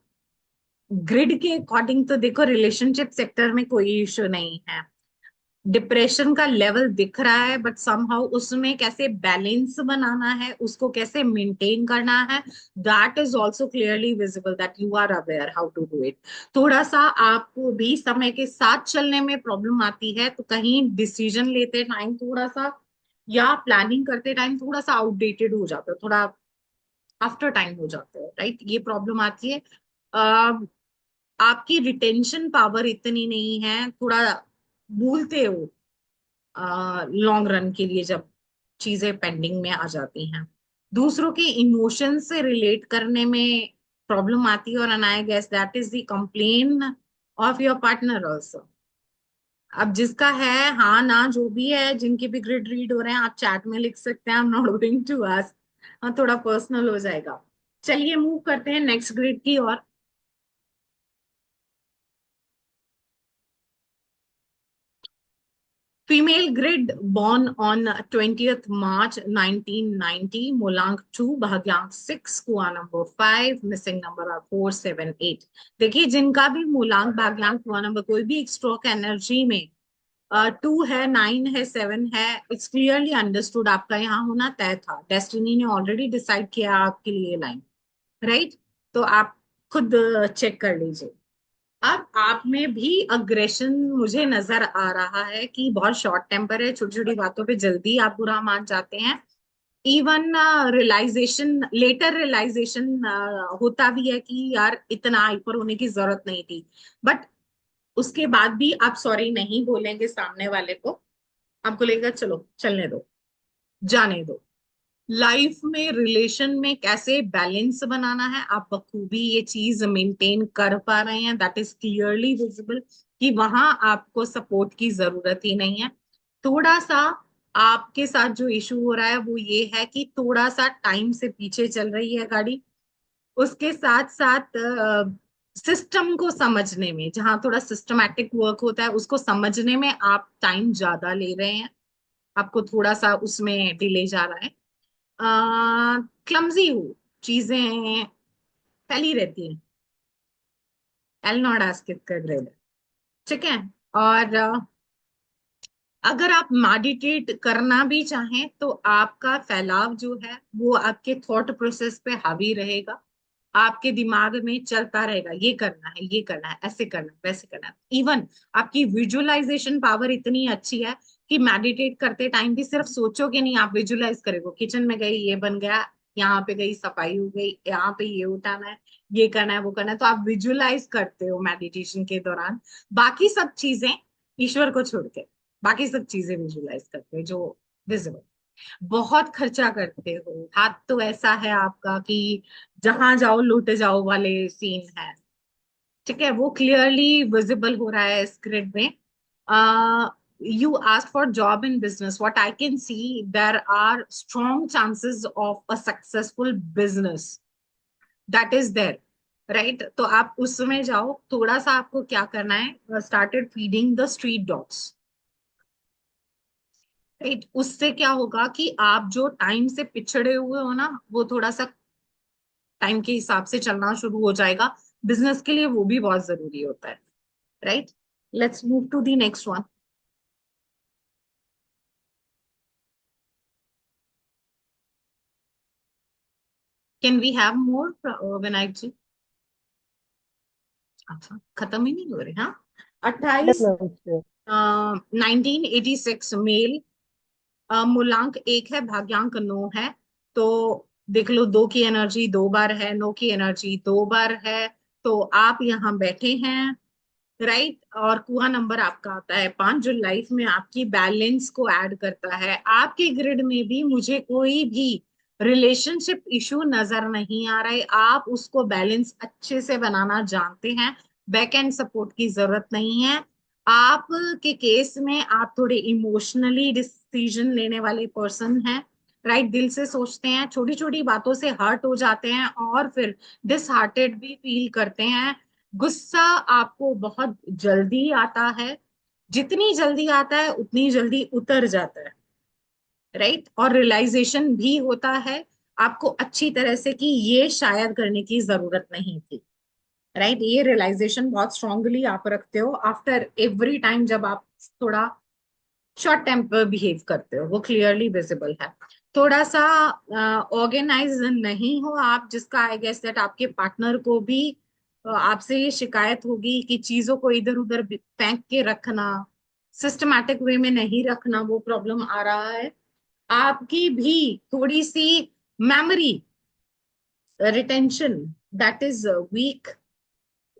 ग्रिड के अकॉर्डिंग तो देखो रिलेशनशिप सेक्टर में कोई इश्यू नहीं है, डिप्रेशन का लेवल दिख रहा है, बट समहाउ उसमें कैसे बैलेंस बनाना है, उसको कैसे मेंटेन करना है, that is also clearly visible, that you are aware how to do it. थोड़ा सा आपको भी समय के साथ चलने में प्रॉब्लम आती है, तो कहीं डिसीजन लेते टाइम थोड़ा सा या प्लानिंग करते टाइम थोड़ा सा आउटडेटेड हो जाता है, थोड़ा आफ्टर टाइम हो जाता है, राइट। ये प्रॉब्लम आती है। आपकी रिटेंशन पावर इतनी नहीं है, थोड़ा भूलते हो लॉन्ग रन के लिए जब चीजें पेंडिंग में आ जाती हैं। दूसरों के इमोशन से रिलेट करने में प्रॉब्लम आती है, और I guess that is the complain of your partner also. अब जिसका है हाँ ना जो भी है, जिनके भी ग्रिड रीड हो रहे हैं, आप चैट में लिख सकते हैं, I am not going to ask, हाँ थोड़ा पर्सनल हो जाएगा। चलिए मूव करते हैं नेक्स्ट ग्रिड की ओर। Female grid born on 20th March 1990, Mulang 2, Bhagyang 6, Kua number 5, missing number are 4, 7, 8. देखिए जिनका भी मूलांक भाग्यांक कुआ नंबर कोई भी एक स्ट्रोक एनर्जी में 2 है, 9 है, 7 है, इट्स क्लियरली अंडरस्टूड आपका यहाँ होना तय था, डेस्टिनी ने ऑलरेडी डिसाइड किया आपके लिए लाइन, राइट? तो आप खुद चेक कर लीजिए। अब आप में भी अग्रेशन मुझे नजर आ रहा है कि बहुत शॉर्ट टेम्पर है, छोटी छोटी बातों पे जल्दी आप बुरा मान जाते हैं। इवन रियलाइजेशन, लेटर रियलाइजेशन होता भी है कि यार इतना हाइपर होने की जरूरत नहीं थी, बट उसके बाद भी आप सॉरी नहीं बोलेंगे सामने वाले को, आपको लगेगा चलो चलने दो, जाने दो। लाइफ में, रिलेशन में कैसे बैलेंस बनाना है आप बखूबी ये चीज मेंटेन कर पा रहे हैं, दैट इज क्लियरली विजिबल कि वहां आपको सपोर्ट की जरूरत ही नहीं है। थोड़ा सा आपके साथ जो इशू हो रहा है वो ये है कि थोड़ा सा टाइम से पीछे चल रही है गाड़ी, उसके साथ साथ सिस्टम को समझने में, जहां थोड़ा सिस्टमैटिक वर्क होता है उसको समझने में आप टाइम ज्यादा ले रहे हैं, आपको थोड़ा सा उसमें डिले जा रहा है। क्लमजी हो, चीजें फैली रहती हैं, एल नॉट आस्क इट कर रहे, ठीक है? और अगर आप मेडिटेट करना भी चाहें तो आपका फैलाव जो है वो आपके थॉट प्रोसेस पे हावी रहेगा, आपके दिमाग में चलता रहेगा, ये करना है, ये करना है, ऐसे करना है, वैसे करना है। इवन आपकी विजुअलाइजेशन पावर इतनी अच्छी है कि मेडिटेट करते टाइम भी सिर्फ सोचोगे नहीं, आप विजुअलाइज करोगे, किचन में गई ये बन गया, यहाँ पे गई सफाई हो गई, यहाँ पे ये उठाना है, ये करना है, वो करना है, तो आप विजुअलाइज करते हो मेडिटेशन के दौरान। बाकी सब चीजें ईश्वर को छोड़ के बाकी सब चीजें विजुअलाइज करते हो जो विजिबल। बहुत खर्चा करते हो, हाथ तो ऐसा है आपका कि जहां जाओ लूट जाओ वाले सीन है, ठीक है? वो क्लियरली विजिबल हो रहा है इस ग्रिड में। You ask for job in business, what I can see there are strong chances of a successful business, that is there, right? तो आप उसमें जाओ, थोड़ा सा आपको क्या करना है, started feeding the street dogs, right? उससे क्या होगा कि आप जो टाइम से पिछड़े हुए हो ना, वो थोड़ा सा टाइम के हिसाब से चलना शुरू हो जाएगा, बिजनेस के लिए वो भी बहुत जरूरी होता है, right? Let's move to the next one. Can we have more Vinayak ji? अच्छा, खत्म ही नहीं हो रहे, हाँ। Yes, 28 ma'am. Sure. 1986 मेल, मूलांक 1 है, भाग्यांक 9 है, तो देख लो 2 की एनर्जी 2 बार है, 9 की एनर्जी 2 बार है, तो आप यहाँ बैठे हैं, राइट? और कुआ नंबर आपका आता है 5, जो लाइफ में आपकी बैलेंस को ऐड करता है। आपके ग्रिड में भी मुझे कोई भी रिलेशनशिप इशू नजर नहीं आ रहा है, आप उसको बैलेंस अच्छे से बनाना जानते हैं, बैक एंड सपोर्ट की जरूरत नहीं है। आप के केस में आप थोड़े इमोशनली डिसीजन लेने वाले पर्सन हैं, राइट? दिल से सोचते हैं, छोटी छोटी बातों से हर्ट हो जाते हैं और फिर डिसहार्टेड भी फील करते हैं। गुस्सा आपको बहुत जल्दी आता है, जितनी जल्दी आता है उतनी जल्दी उतर जाता है, राइट? और रियलाइजेशन भी होता है आपको अच्छी तरह से कि ये शायद करने की जरूरत नहीं थी, राइट? ये रियलाइजेशन बहुत स्ट्रांगली आप रखते हो आफ्टर एवरी टाइम जब आप थोड़ा शॉर्ट टेम्पर बिहेव करते हो, वो क्लियरली विजिबल है। थोड़ा सा ऑर्गेनाइज नहीं हो आप, जिसका आई गेस दैट आपके पार्टनर को भी आपसे ये शिकायत होगी कि चीजों को इधर उधर फेंक के रखना, सिस्टमैटिक वे में नहीं रखना, वो प्रॉब्लम आ रहा है। आपकी भी थोड़ी सी memory retention that is weak,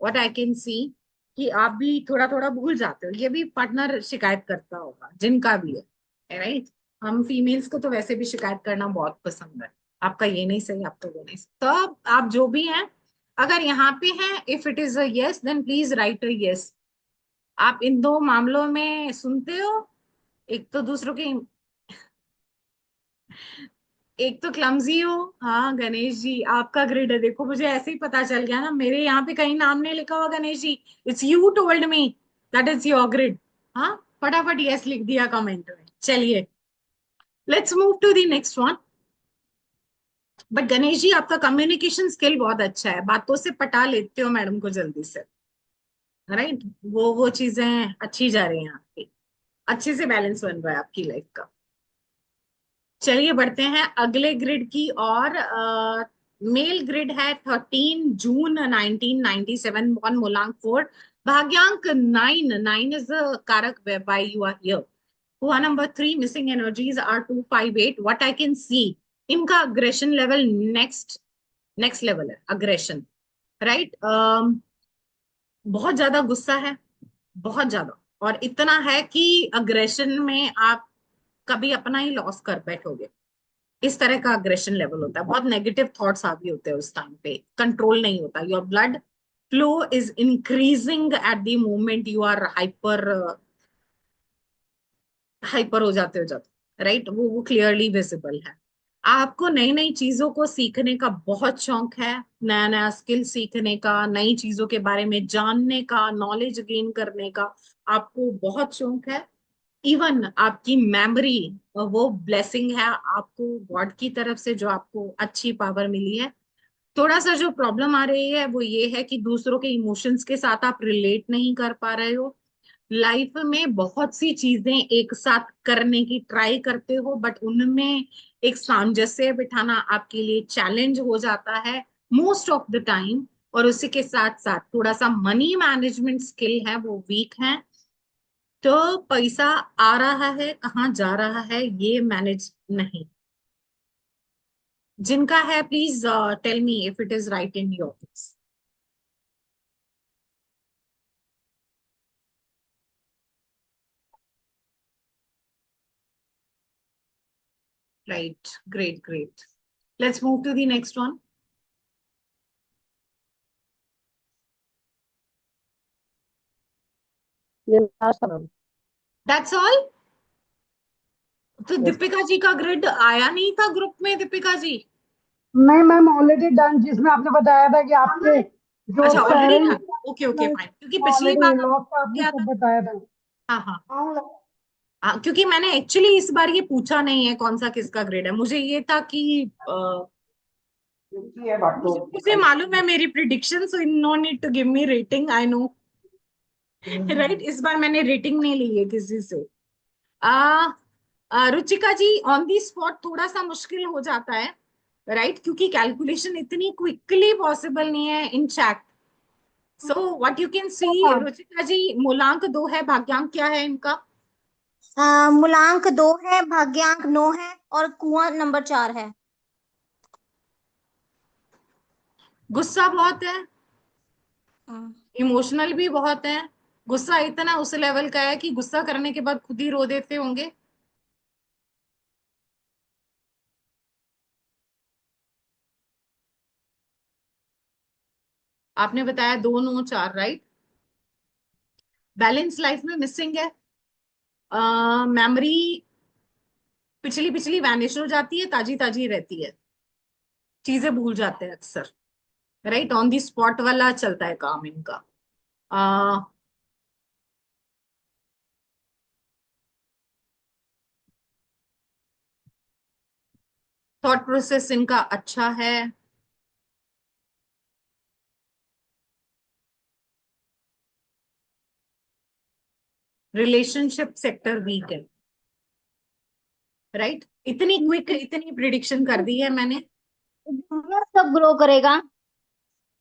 what I can see, कि आप भी थोड़ा थोड़ा भूल जाते हो, ये भी पार्टनर शिकायत करता होगा जिनका भी है, राइट? हम फीमेल्स को तो वैसे भी शिकायत करना बहुत पसंद है, आपका ये नहीं सही, आपका वो नहीं सही, तो अब आप जो भी हैं, अगर यहाँ पे हैं, if it is a yes then please write a yes. आप इन दो मामलों में सुनते हो, एक तो दूसरों की, एक तो क्लमजी हो। हाँ गणेश जी, आपका ग्रिड है, देखो मुझे ऐसे ही पता चल गया ना, मेरे यहाँ पे कहीं नाम नहीं लिखा हुआ Ganesh ji, it's you told me that is your grid. हाँ, फटाफट यस लिख दिया कमेंट में। चलिए let's move to the next one. But Ganesh ji आपका कम्युनिकेशन स्किल बहुत अच्छा है, बातों से पटा लेते हो मैडम को जल्दी से, राइट? वो चीजें अच्छी जा रही हैं आपकी, अच्छे से बैलेंस बन रहा है आपकी लाइफ का। चलिए बढ़ते हैं अगले ग्रिड की और। मेल ग्रिड है 13 जून 1997 on Mulang Fort. भाग्यांक 9, 9 is the कारक whereby you are here. हुआ number 3, missing energies are 258. What I can see, इनका अग्रेशन लेवल नेक्स्ट लेवल है अग्रेशन, राइट? बहुत ज्यादा गुस्सा है, बहुत ज्यादा, और इतना है कि अग्रेशन में आप कभी अपना ही लॉस कर बैठोगे। इस तरह का अग्रेशन लेवल होता है, बहुत नेगेटिव थॉट्स आ भी होते हैं उस टाइम पे, कंट्रोल नहीं होता। Your blood flow is increasing at the moment you are hyper, hyper हो जाते राइट? वो क्लियरली विजिबल है। आपको नई नई चीजों को सीखने का बहुत शौक है, नया नया स्किल सीखने का, नई चीजों के बारे में जानने का, नॉलेज गेन करने का आपको बहुत शौक है। इवन आपकी मेमोरी, वो ब्लेसिंग है आपको गॉड की तरफ से, जो आपको अच्छी पावर मिली है। थोड़ा सा जो प्रॉब्लम आ रही है वो ये है कि दूसरों के इमोशंस के साथ आप रिलेट नहीं कर पा रहे हो। लाइफ में बहुत सी चीजें एक साथ करने की ट्राई करते हो, बट उनमें एक सामंजस्य बिठाना आपके लिए चैलेंज हो जाता है मोस्ट ऑफ द टाइम। और उसी के साथ साथ थोड़ा सा मनी मैनेजमेंट स्किल है वो वीक है। तो पैसा आ रहा है, कहाँ जा रहा है ये मैनेज नहीं। जिनका है please tell me if it is right in your case. Right. Great, great. Let's move to the next one. ये लास्ट था मैम। That's all. तो यस दीपिका जी का ग्रिड आया नहीं था ग्रुप में, दीपिका जी? नहीं मैम, ऑलरेडी डन, जिसमें आपने बताया था कि आपके जो अच्छा already parents done. Okay okay fine, क्योंकि पिछली ऑलरेडी बार इन आपने लॉस का आपने किया सब था। बताया था। हाँ हाँ हाँ, क्योंकि मैंने एक्चुअली इस बार ये पूछा नहीं है कौन सा किसका ग्रेड है। मुझे ये था कि मुझे मालूम है मेरी prediction, so no need to give me rating, I know. Right, इस बार मैंने रेटिंग नहीं ली है किसी से। आ, Ruchika ji on the spot थोड़ा सा मुश्किल हो जाता है, राइट? क्योंकि कैलकुलेशन इतनी क्विकली पॉसिबल नहीं है in chat. So what you can see, Ruchika ji, मूलांक 2 है, भाग्यांक क्या है इनका? मूलांक 2 है, भाग्यांक 9 है, और कुआं नंबर 4 है। गुस्सा बहुत है, हाँ। इमोशनल भी बहुत है। गुस्सा इतना उस लेवल का है कि गुस्सा करने के बाद खुद ही रो देते होंगे। आपने बताया 2, 9, 4, राइट? बैलेंस लाइफ में मिसिंग है। मेमोरी पिछली पिछली वैनिश हो जाती है, ताजी ताजी रहती है, चीजें भूल जाते हैं अक्सर, राइट? ऑन दी स्पॉट वाला चलता है काम इनका। थॉट प्रोसेस इनका अच्छा है। रिलेशनशिप सेक्टर वीक है, राइट? इतनी क्विक इतनी प्रिडिक्शन कर दी है मैंने बिजनेस कब ग्रो करेगा?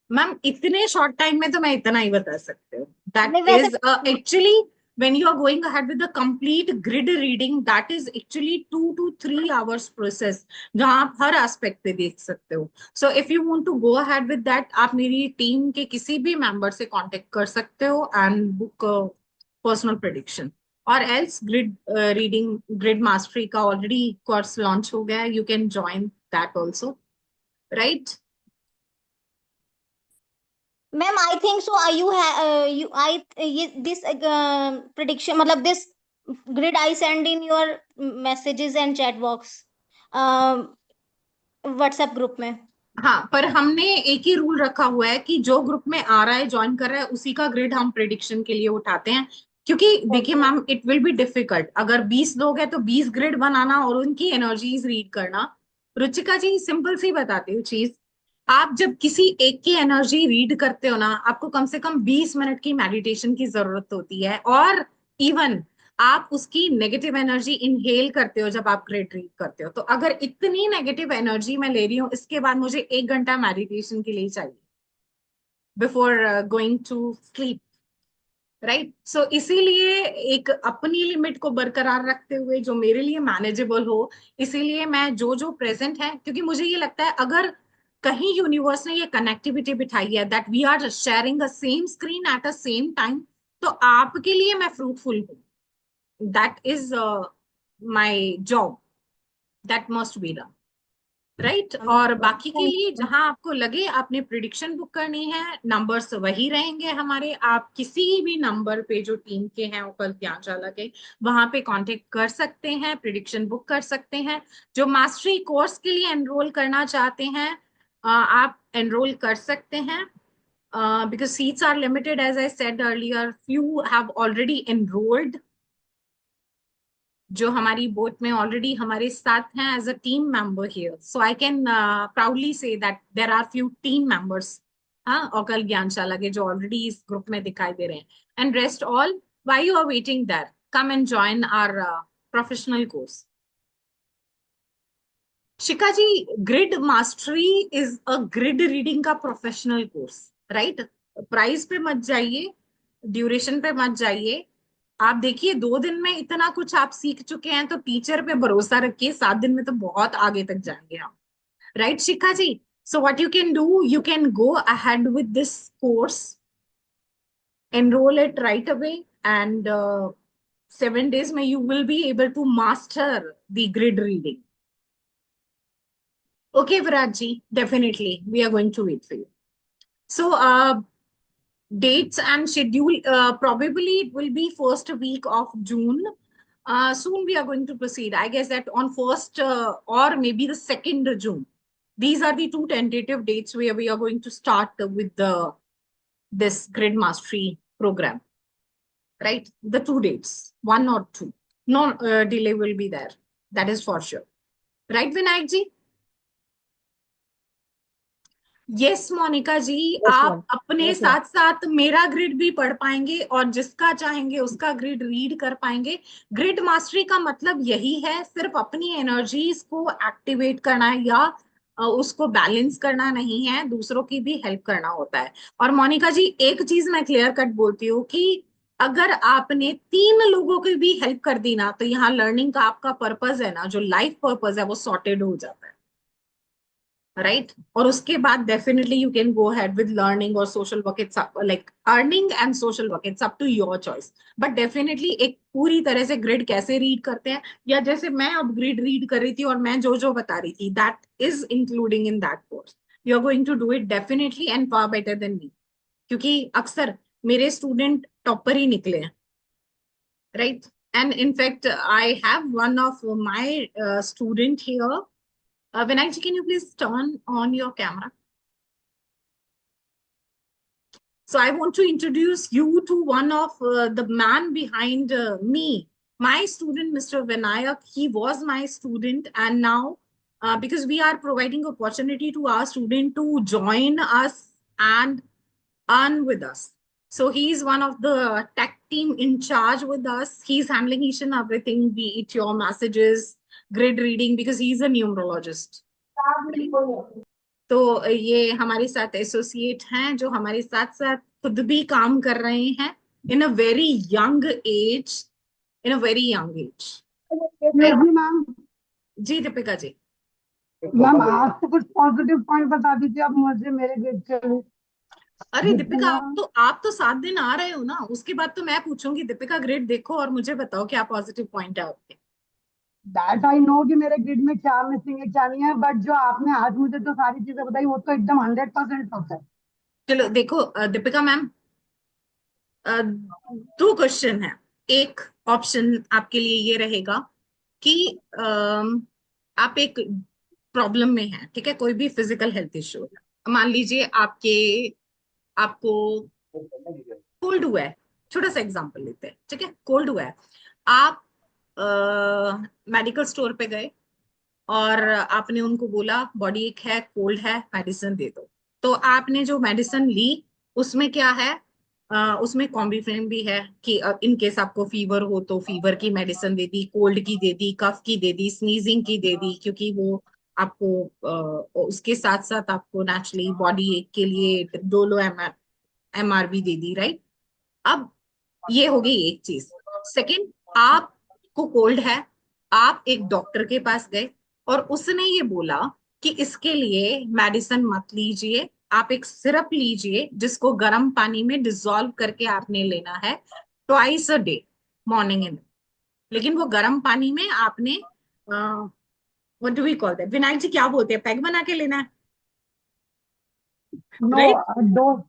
मैम। इतने शॉर्ट टाइम में तो मैं इतना ही बता सकती हूँ। नहीं दैट वैसे is actually when you are going ahead with the complete grid reading, that is actually 2 to 3 hours process, जहां आप हर एस्पेक्ट पे देख सकते हो। So if you want to go ahead with that, आप मेरी टीम के किसी भी मेंबर से कांटेक्ट कर सकते हो एंड बुक पर्सनल प्रेडिक्शन। और else grid reading, grid mastery का ऑलरेडी कोर्स लॉन्च हो गया है, you can join that also, right? Ma'am I think so you you I ये दिस प्रिडिक्शन मतलब this grid I send in your messages and chat box WhatsApp group में। हाँ, पर हमने एक ही रूल रखा हुआ है कि जो ग्रुप में आ रहा है, ज्वाइन कर रहा है, उसी का ग्रिड हम प्रेडिक्शन के लिए उठाते हैं। क्योंकि देखिए ma'am, it will be difficult अगर 20 लोग हैं तो 20 ग्रिड बनाना और उनकी एनर्जीज रीड करना। रुचिका जी, सिंपल सी बताती हूँ चीज। आप जब किसी एक की एनर्जी रीड करते हो ना, आपको कम से कम 20 मिनट की मेडिटेशन की जरूरत होती है। और इवन आप उसकी नेगेटिव एनर्जी इनहेल करते हो जब आप ग्रिड रीड करते हो। तो अगर इतनी नेगेटिव एनर्जी मैं ले रही हूँ, इसके बाद मुझे 1 घंटा मेडिटेशन के लिए चाहिए before going to sleep. Right, so इसीलिए एक अपनी लिमिट को बरकरार रखते हुए जो मेरे लिए मैनेजेबल हो, इसीलिए मैं जो जो प्रेजेंट है, क्योंकि मुझे ये लगता है अगर कहीं यूनिवर्स ने ये कनेक्टिविटी बिठाई है that we are sharing a same screen at a same time, तो आपके लिए मैं फ्रूटफुल हूँ। That is my job, that must be done. Right, और बाकी के लिए जहां आपको लगे आपने प्रिडिक्शन बुक करनी है, नंबर्स वही रहेंगे हमारे। आप किसी भी नंबर पे जो टीम के हैं ऊपर ज्ञानशाला के, वहां पे कांटेक्ट कर सकते हैं, प्रिडिक्शन बुक कर सकते हैं। जो मास्टरी कोर्स के लिए एनरोल करना चाहते हैं, आप एनरोल कर सकते हैं, because seats are limited, as I said earlier. Few have already enrolled, जो हमारी बोट में ऑलरेडी हमारे साथ हैं as a team member here. So I can proudly say that there are few team members, हाँ, अकल ज्ञानशाला के, जो ऑलरेडी इस ग्रुप में दिखाई दे रहे हैं। And rest all, why you are waiting there, come and join our professional course. Shikha ji, grid mastery is a grid reading का प्रोफेशनल कोर्स, राइट? प्राइस पे मत जाइए, ड्यूरेशन पे मत जाइए। आप देखिए 2 दिन में इतना कुछ आप सीख चुके हैं, तो टीचर पे भरोसा रखिए, 7 दिन में तो बहुत आगे तक जाएंगे हम। Right Shikha ji? So what you can do, you can go ahead with this course, enroll it right away, and 7 days में you will be able to master the grid reading. Okay, Viraj ji, definitely we are going to wait for you. So dates and schedule, probably it will be first week of June. Soon we are going to proceed. I guess that on 1st or maybe the 2nd June. These are the 2 tentative dates where we are going to start with this grid mastery program. Right? The 2 dates, 1 or 2. No delay will be there. That is for sure. Right, Vinayak ji? Yes Monika ji, yes आप ma'am. अपने yes ma'am. साथ साथ मेरा grid भी पढ़ पाएंगे और जिसका चाहेंगे उसका ग्रिड रीड कर पाएंगे। ग्रिड मास्टरी का मतलब यही है, सिर्फ अपनी एनर्जीज को एक्टिवेट करना है या उसको बैलेंस करना नहीं है, दूसरों की भी हेल्प करना होता है। और मोनिका जी, एक चीज मैं क्लियर कट बोलती हूँ कि अगर आपने 3 लोगों की भी हेल्प कर दी ना, तो यहाँ लर्निंग का आपका पर्पज है ना, जो लाइफ पर्पज है, वो सॉर्टेड हो जाता है। राइट, और उसके बाद definitely you can go head with learning और social work, it's like earning and social work, it's up to your choice. But definitely एक पूरी तरह से ग्रिड कैसे रीड करते हैं, या जैसे मैं अब ग्रिड रीड कर रही थी और मैं जो जो बता रही थी, that is including in that course. You are going to do it definitely and far better than me, क्योंकि अक्सर मेरे स्टूडेंट टॉपर ही निकले हैं। Right, and in fact I have one of my student here. Vinayji, can you please turn on your camera? So I want to introduce you to one of the man behind me. My student, Mr. Vinayak, he was my student, and now because we are providing opportunity to our student to join us and earn with us. So he is one of the tech team in charge with us. He's handling each and everything, be it your messages, grid reading, because he's a numerologist. तो ये हमारे साथ associate हैं जो हमारे साथ साथ खुद भी काम कर रहे हैं in a very young age, in a very young age. जी मैम। जी दीपिका जी। मैम आज तो कुछ पॉजिटिव पॉइंट बता दीजिए आप मुझे मेरे ग्रेड के लिए। अरे दीपिका, आप तो 7 दिन आ रहे हो ना, उसके बाद तो मैं पूछूंगी दीपिका ग्रेड देखो और मुझे बताओ क्या पॉजिटिव पॉइंट है आपके। दैट आई नो कि मेरे ग्रिड में क्या मिसिंग है क्या नहीं है, बट जो आपने आज मुझे जो सारी चीजें बताई वो तो एकदम 100% होता है। चलो देखो दीपिका मैम, 2 क्वेश्चन है। एक ऑप्शन आपके लिए ये रहेगा कि आप एक प्रॉब्लम में हैं, ठीक है, कोई भी फिजिकल हेल्थ इश्यू है, मान लीजिए आपको कोल्ड हुआ है, छोटा सा एग्जांपल लेते हैं, ठीक है। कोल्ड हुआ है, आप मेडिकल स्टोर पे गए और आपने उनको बोला बॉडी एक है, कोल्ड है, मेडिसिन दे दो। तो आपने जो मेडिसिन ली उसमें क्या है, उसमें कॉम्बिफ्लेम भी है कि इन केस आपको फीवर हो तो फीवर की मेडिसिन दे दी, कोल्ड की दे दी, कफ की दे दी, स्नीजिंग की दे दी, क्योंकि वो आपको उसके साथ साथ आपको नेचुरली बॉडी एक के लिए डोलो एमआर भी दे दी, राइट। अब ये हो गई एक चीज। सेकंड, आपको कोल्ड है, आप एक डॉक्टर के पास गए और उसने ये बोला कि इसके लिए मेडिसिन मत लीजिए, आप एक सिरप लीजिए जिसको गर्म पानी में डिसॉल्व करके आपने लेना है twice a day, morning and. लेकिन वो गर्म पानी में आपने what do we call that, Vinayak ji क्या बोलते हैं, पैक बना के लेना है, no right. Dose,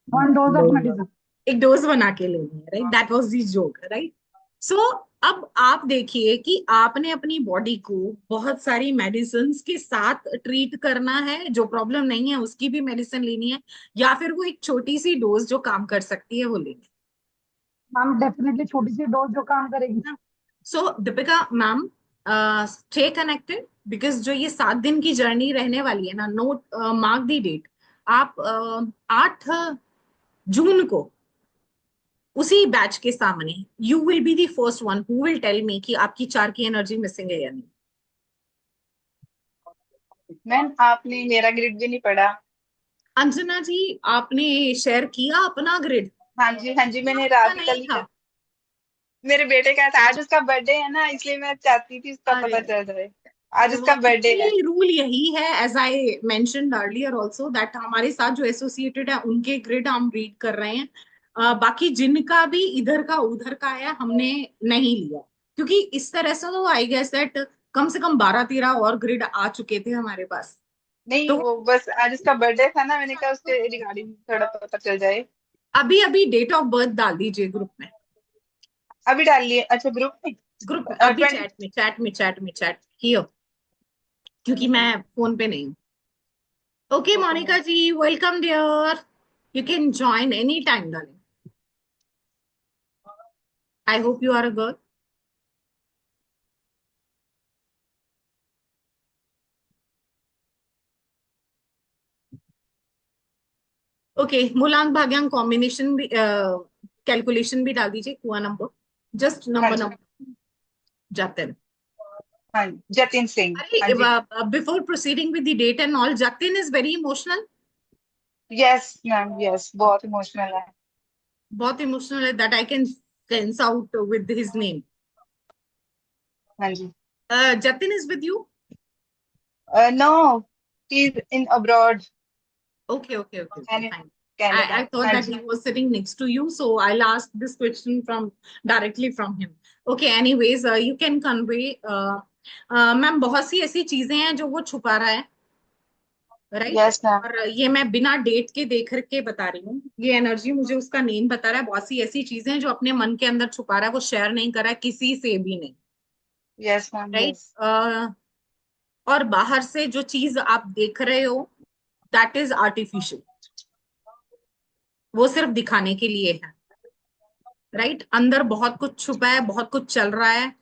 1 dose of Dose. Medicine. एक डोज बना के लेनी है, right, that was the joke, right. So अब आप देखिए कि आपने अपनी बॉडी को बहुत सारी मेडिसिन के साथ ट्रीट करना है, जो प्रॉब्लम नहीं है उसकी भी मेडिसिन लेनी है, या फिर वो एक छोटी सी डोज जो काम कर सकती है वो लेनी मैम डेफिनेटली छोटी सी डोज जो काम करेगी। है। So Deepika ma'am, stay connected, because जो ये 7 दिन की जर्नी रहने वाली है ना, नोट मार्क दी डेट, आप 8 जून को उसी बैच के सामने you will be the first one who will tell me कि आपकी 4 की एनर्जी मिसिंग है या नहीं। मैम आपने मेरा ग्रिड भी नहीं पढ़ा। अंजना जी, आपने शेयर किया अपना ग्रिड? हाँ जी मैंने आपका रात नहीं कल ही था? मेरे बेटे का था, आज उसका बर्थडे है ना, इसलिए मैं चाहती थी उसका अरे पता चल जाए। आज उसका बर्थडे है। एक्चुअली रूल यही है, as I mentioned earlier also, that हमारे साथ जो एसोसिएटेड है उनके ग्रिड हम रीड कर रहे हैं। बाकी जिनका भी इधर का उधर का है हमने नहीं लिया, क्योंकि इस तरह से तो आई गेस दैट कम से कम 12-13 और ग्रिड आ चुके थे हमारे पास। नहीं तो वो बस आज उसका बर्थडे था ना, मैंने कहा उसके रिगार्डिंग थोड़ा पता चल जाए। अभी अभी डेट ऑफ बर्थ डाल दीजिए ग्रुप में। अभी डाल लिए? अच्छा ग्रुप में। ग्रुप में अभी 20। चैट हियर, क्योंकि मैं फोन पे नहीं हूँ। Okay okay Monica ma'am. जी, welcome dear, you can join any time darling. I hope you are a girl. Okay, मूलांक भाग्यांक कॉम्बिनेशन भी कैलकुलेशन भी डाल दीजिए, कुआ नंबर, जस्ट हाँ नंबर जी। नंबर जाते हैं। हाँ जी, जतिन सिंह। हाँ अरे जी। Before proceeding with the date and all, Jatin is very emotional, yes ma'am, yes बहुत इमोशनल है। बहुत इमोशनल है, that I can sense out with his name. हाँ जी। Jatin is with you? No, he is in abroad. Okay, fine. Canada. I thought हाँ that he जी। was sitting next to you, so I'll ask this question from directly from him. Okay, anyways, you can convey. Ma'am बहुत सी ऐसी चीजें हैं जो वो छुपा रहा है, राइट। Yes ma'am. और ये मैं बिना डेट के देख के बता रही हूँ, ये एनर्जी मुझे उसका नेम बता रहा है। बहुत सी ऐसी चीजें हैं जो अपने मन के अंदर छुपा रहा है, वो शेयर नहीं कर रहा है किसी से भी नहीं, यस मैम। राइट। यस। और बाहर से जो चीज आप देख रहे हो, दैट इज आर्टिफिशियल, वो सिर्फ दिखाने के लिए है, राइट। अंदर बहुत कुछ छुपा है, बहुत कुछ चल रहा है,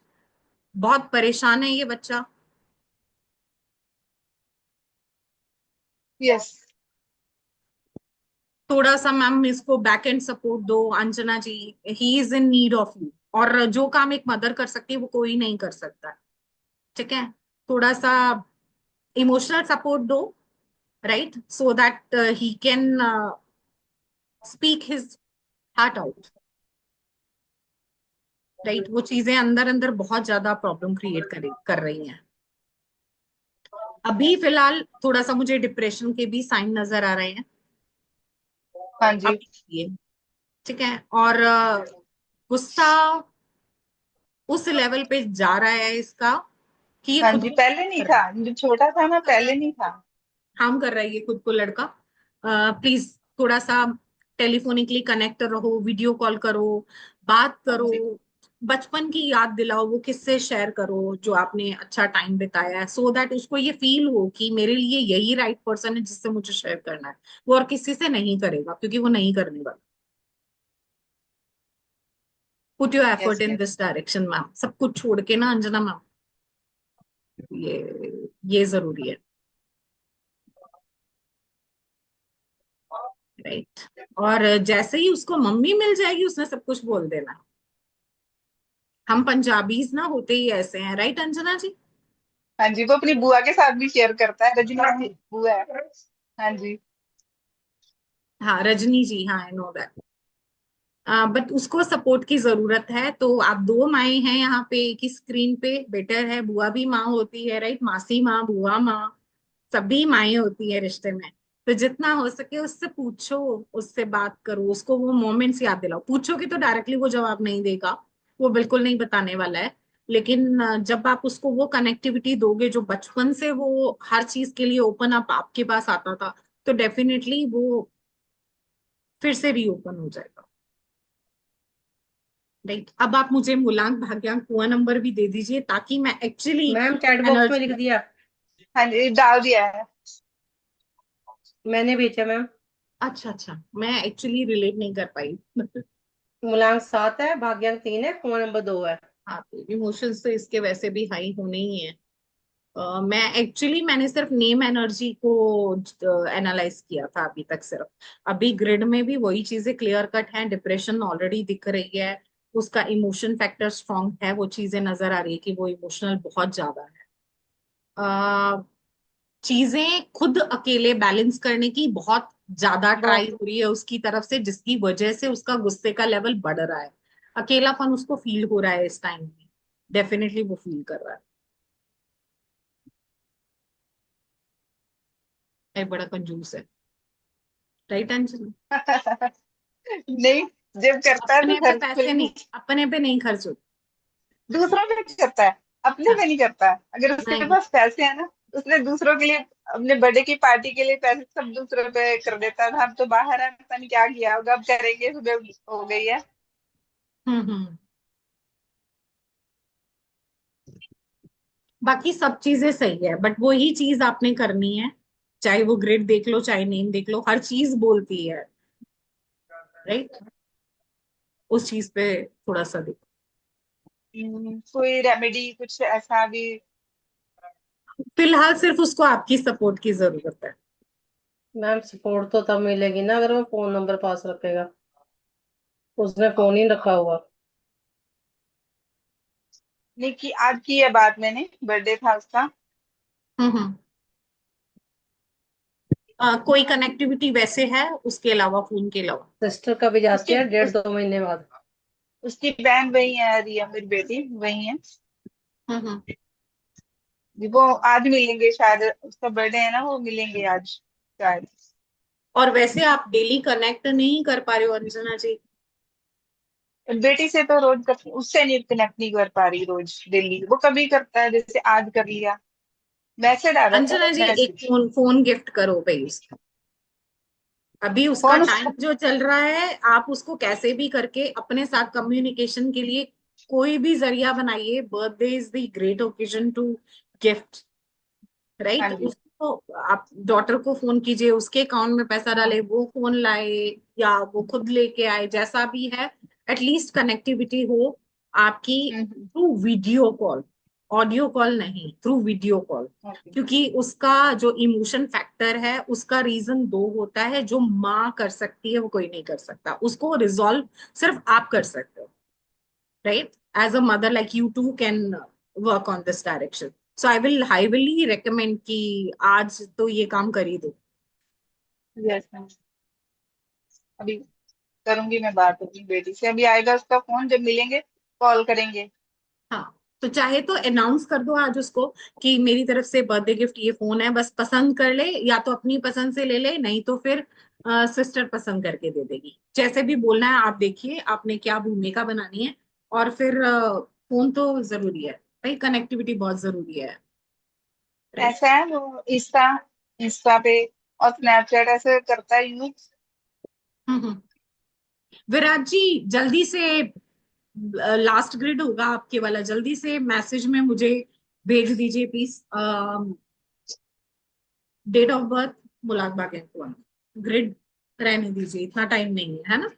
बहुत परेशान है ये बच्चा। यस। थोड़ा सा मैम इसको बैक एंड सपोर्ट दो Anjana ji, he is in need of you. और जो काम एक मदर कर सकती है वो कोई नहीं कर सकता, ठीक है। थोड़ा सा इमोशनल सपोर्ट दो, right, so that he can speak his heart out, right. वो चीजें अंदर अंदर बहुत ज्यादा प्रॉब्लम क्रिएट कर रही हैं। अभी फिलहाल थोड़ा सा मुझे डिप्रेशन के भी साइन नजर आ रहे हैं हाँ जी। अभी ये, ठीक है। और गुस्सा उस लेवल पे जा रहा है इसका कि ये हाँ खुद जी, को पहले नहीं कर रहा था, है, जो छोटा था ना कर रहा पहले है, नहीं था। हार्म कर रहा है ये खुद को लड़का। प्लीज थोड़ा सा टेलीफोनिकली कनेक्ट रहो, वीडियो कॉल करो, बात हाँ करो, जी। बचपन की याद दिलाओ, वो किससे शेयर करो जो आपने अच्छा टाइम बिताया है, सो दैट उसको ये फील हो कि मेरे लिए यही राइट पर्सन है जिससे मुझे शेयर करना है। वो और किसी से नहीं करेगा, क्योंकि वो नहीं करने वाला। Put your yes effort in yes. This direction ma'am, सब कुछ छोड़ के ना अंजना मैम, ये जरूरी है, राइट। और जैसे ही उसको मम्मी मिल जाएगी उसने सब कुछ बोल देना। हम पंजाबीज ना होते ही ऐसे हैं, राइट अंजना जी? हाँ जी, वो अपनी बुआ के साथ भी शेयर करता है, रजनी की बुआ है। हाँ जी। हाँ रजनी जी, हाँ आई नो दैट। बट उसको सपोर्ट की जरूरत है, तो आप दो माएँ हैं यहाँ पे एक ही स्क्रीन पे, बेटर है। बुआ भी माँ होती है, राइट, मासी माँ, बुआ माँ, सभी माएँ होती है रिश्ते में। तो जितना हो सके उससे पूछो, उससे बात करो, उसको वो मोमेंट्स याद दिलाओ। पूछोगे तो डायरेक्टली वो जवाब नहीं देगा, वो बिल्कुल नहीं बताने वाला है। लेकिन जब आप उसको वो कनेक्टिविटी दोगे जो बचपन से वो हर चीज के लिए ओपन अप आपके पास आता था, तो डेफिनेटली वो फिर से रीओपन हो जाएगा, राइट। अब आप मुझे मूलांक भाग्यांक कुआं नंबर भी दे दीजिए, ताकि मैं एक्चुअली मैम चैट बॉक्स में लिख एनर्जी। दिया, हाँ जी, डाल दिया है। मैंने भेजा मैम। अच्छा अच्छा, मैं एक्चुअली रिलेट नहीं कर पाई। मूलांक 7 है, भाग्यांक 3 है, कुआं नंबर 2 है। हाँ, इमोशंस तो इसके वैसे भी हाई होने ही है। मैं एक्चुअली मैंने सिर्फ नेम एनर्जी को एनालाइज किया था अभी तक सिर्फ। अभी ग्रिड में भी वही चीजें क्लियर कट हैं, डिप्रेशन ऑलरेडी दिख रही है, उसका इमोशन फैक्टर स्ट्रांग है, वो चीजें नजर आ रही है कि वो इमोशनल बहुत ज्यादा है। चीजें खुद अकेले बैलेंस करने की बहुत ज्यादा ट्राई बहुत। हो रही है उसकी तरफ से, जिसकी वजह से उसका गुस्से का लेवल बढ़ रहा है। अकेलापन उसको फील हो रहा है इस टाइम में, डेफिनेटली वो फील कर रहा है। ये बड़ा कंजूस है, राइट अंजलि? नहीं, जब करता है तो अपने पे खर्च पैसे फिर नहीं, अपने पे नहीं खर्च होते। दूसरों पे करता है, अपने हाँ, पे नहीं करता है। अगर उसके नहीं। पास पैसे है ना, उसने दूसरों के लिए, अपने बर्थडे की पार्टी के लिए पैसे सब दूसरों पे कर देता था। अब तो बाहर है, पता नहीं क्या किया होगा, अब करेंगे, सुबह हो गई है। हम्म। बाकी सब चीजें सही है, बट वही चीज आपने करनी है। चाहे वो ग्रिड देख लो, चाहे नेम देख लो, हर चीज बोलती है, राइट। उस चीज पे थोड़ा सा देखो। कोई रेमेडी कुछ ऐसा भी? फिलहाल सिर्फ उसको आपकी सपोर्ट की जरूरत है। मैम सपोर्ट तो तब मिलेगी ना अगर वो फोन नंबर पास रखेगा, उसने फोन ही रखा हुआ। नहीं, कि आज की है बात, मैंने बर्थडे था उसका। हम्म। कोई कनेक्टिविटी वैसे है उसके अलावा, फोन के अलावा? सिस्टर का भी जाती उसकी है 1.5-2 महीने बाद। उसकी बहन वही है, रिया मेरी बेटी वही है। हम्म। वो आज मिलेंगे शायद, उसका बर्थडे है ना, वो मिलेंगे आज शायद। और वैसे आप डेली कनेक्ट नहीं कर पा रहे हो अंजना जी? बेटी से तो रोज उससे नहीं कनेक्ट नहीं कर पा रही रोज डेली। वो कभी करता है, जैसे आज कर लिया, मैसेज आ रहा था, अंजना जी एक मैसेज। फोन गिफ्ट करो भाई उसको। अभी उसका कौन टाइम उसका? जो चल रहा है, आप उसको कैसे भी करके अपने साथ कम्युनिकेशन के लिए कोई भी जरिया बनाइए। Birthday is the great occasion to gift, हाँ राइट। जी। उसको आप डॉटर को फोन कीजिए, उसके अकाउंट में पैसा डाले, वो फोन लाए या वो खुद लेके आए, जैसा भी है, एटलीस्ट कनेक्टिविटी हो आपकी hmm. Through video call. Audio call नहीं, थ्रू वीडियो कॉल। ओके। क्योंकि उसका जो इमोशन फैक्टर है, उसका रीजन दो होता है। जो माँ कर सकती है वो कोई नहीं कर सकता, उसको रिजॉल्व सिर्फ आप कर सकते हो, right? As a mother, like you too can work on this direction. So I will highly recommend कि आज तो ये काम कर ही दो। यस मैम, अभी करूंगी मैं बात अपनी बेटी से। अभी आएगा उसका फोन, जब मिलेंगे कॉल करेंगे। हाँ, तो चाहे तो अनाउंस कर दो आज उसको कि मेरी तरफ से बर्थडे गिफ्ट ये फोन है, बस पसंद कर ले, या तो अपनी पसंद से ले ले, नहीं तो फिर सिस्टर पसंद करके दे देगी। जैसे भी बोलना है आप देखिए आपने क्या भूमिका बनानी है। और फिर फोन तो जरूरी है भाई, कनेक्टिविटी बहुत जरूरी है, राइट। ऐसा है, वो इंस्टा इंस्टा पे और स्नैपचैट ऐसे करता है यूज। हम्म। विराट जी, जल्दी से लास्ट ग्रिड होगा आपके वाला, जल्दी से मैसेज में मुझे भेज दीजिए प्लीज। डेट ऑफ बर्थ, मुलाक बागेन, ग्रिड रहने दीजिए, इतना टाइम नहीं है, है ना?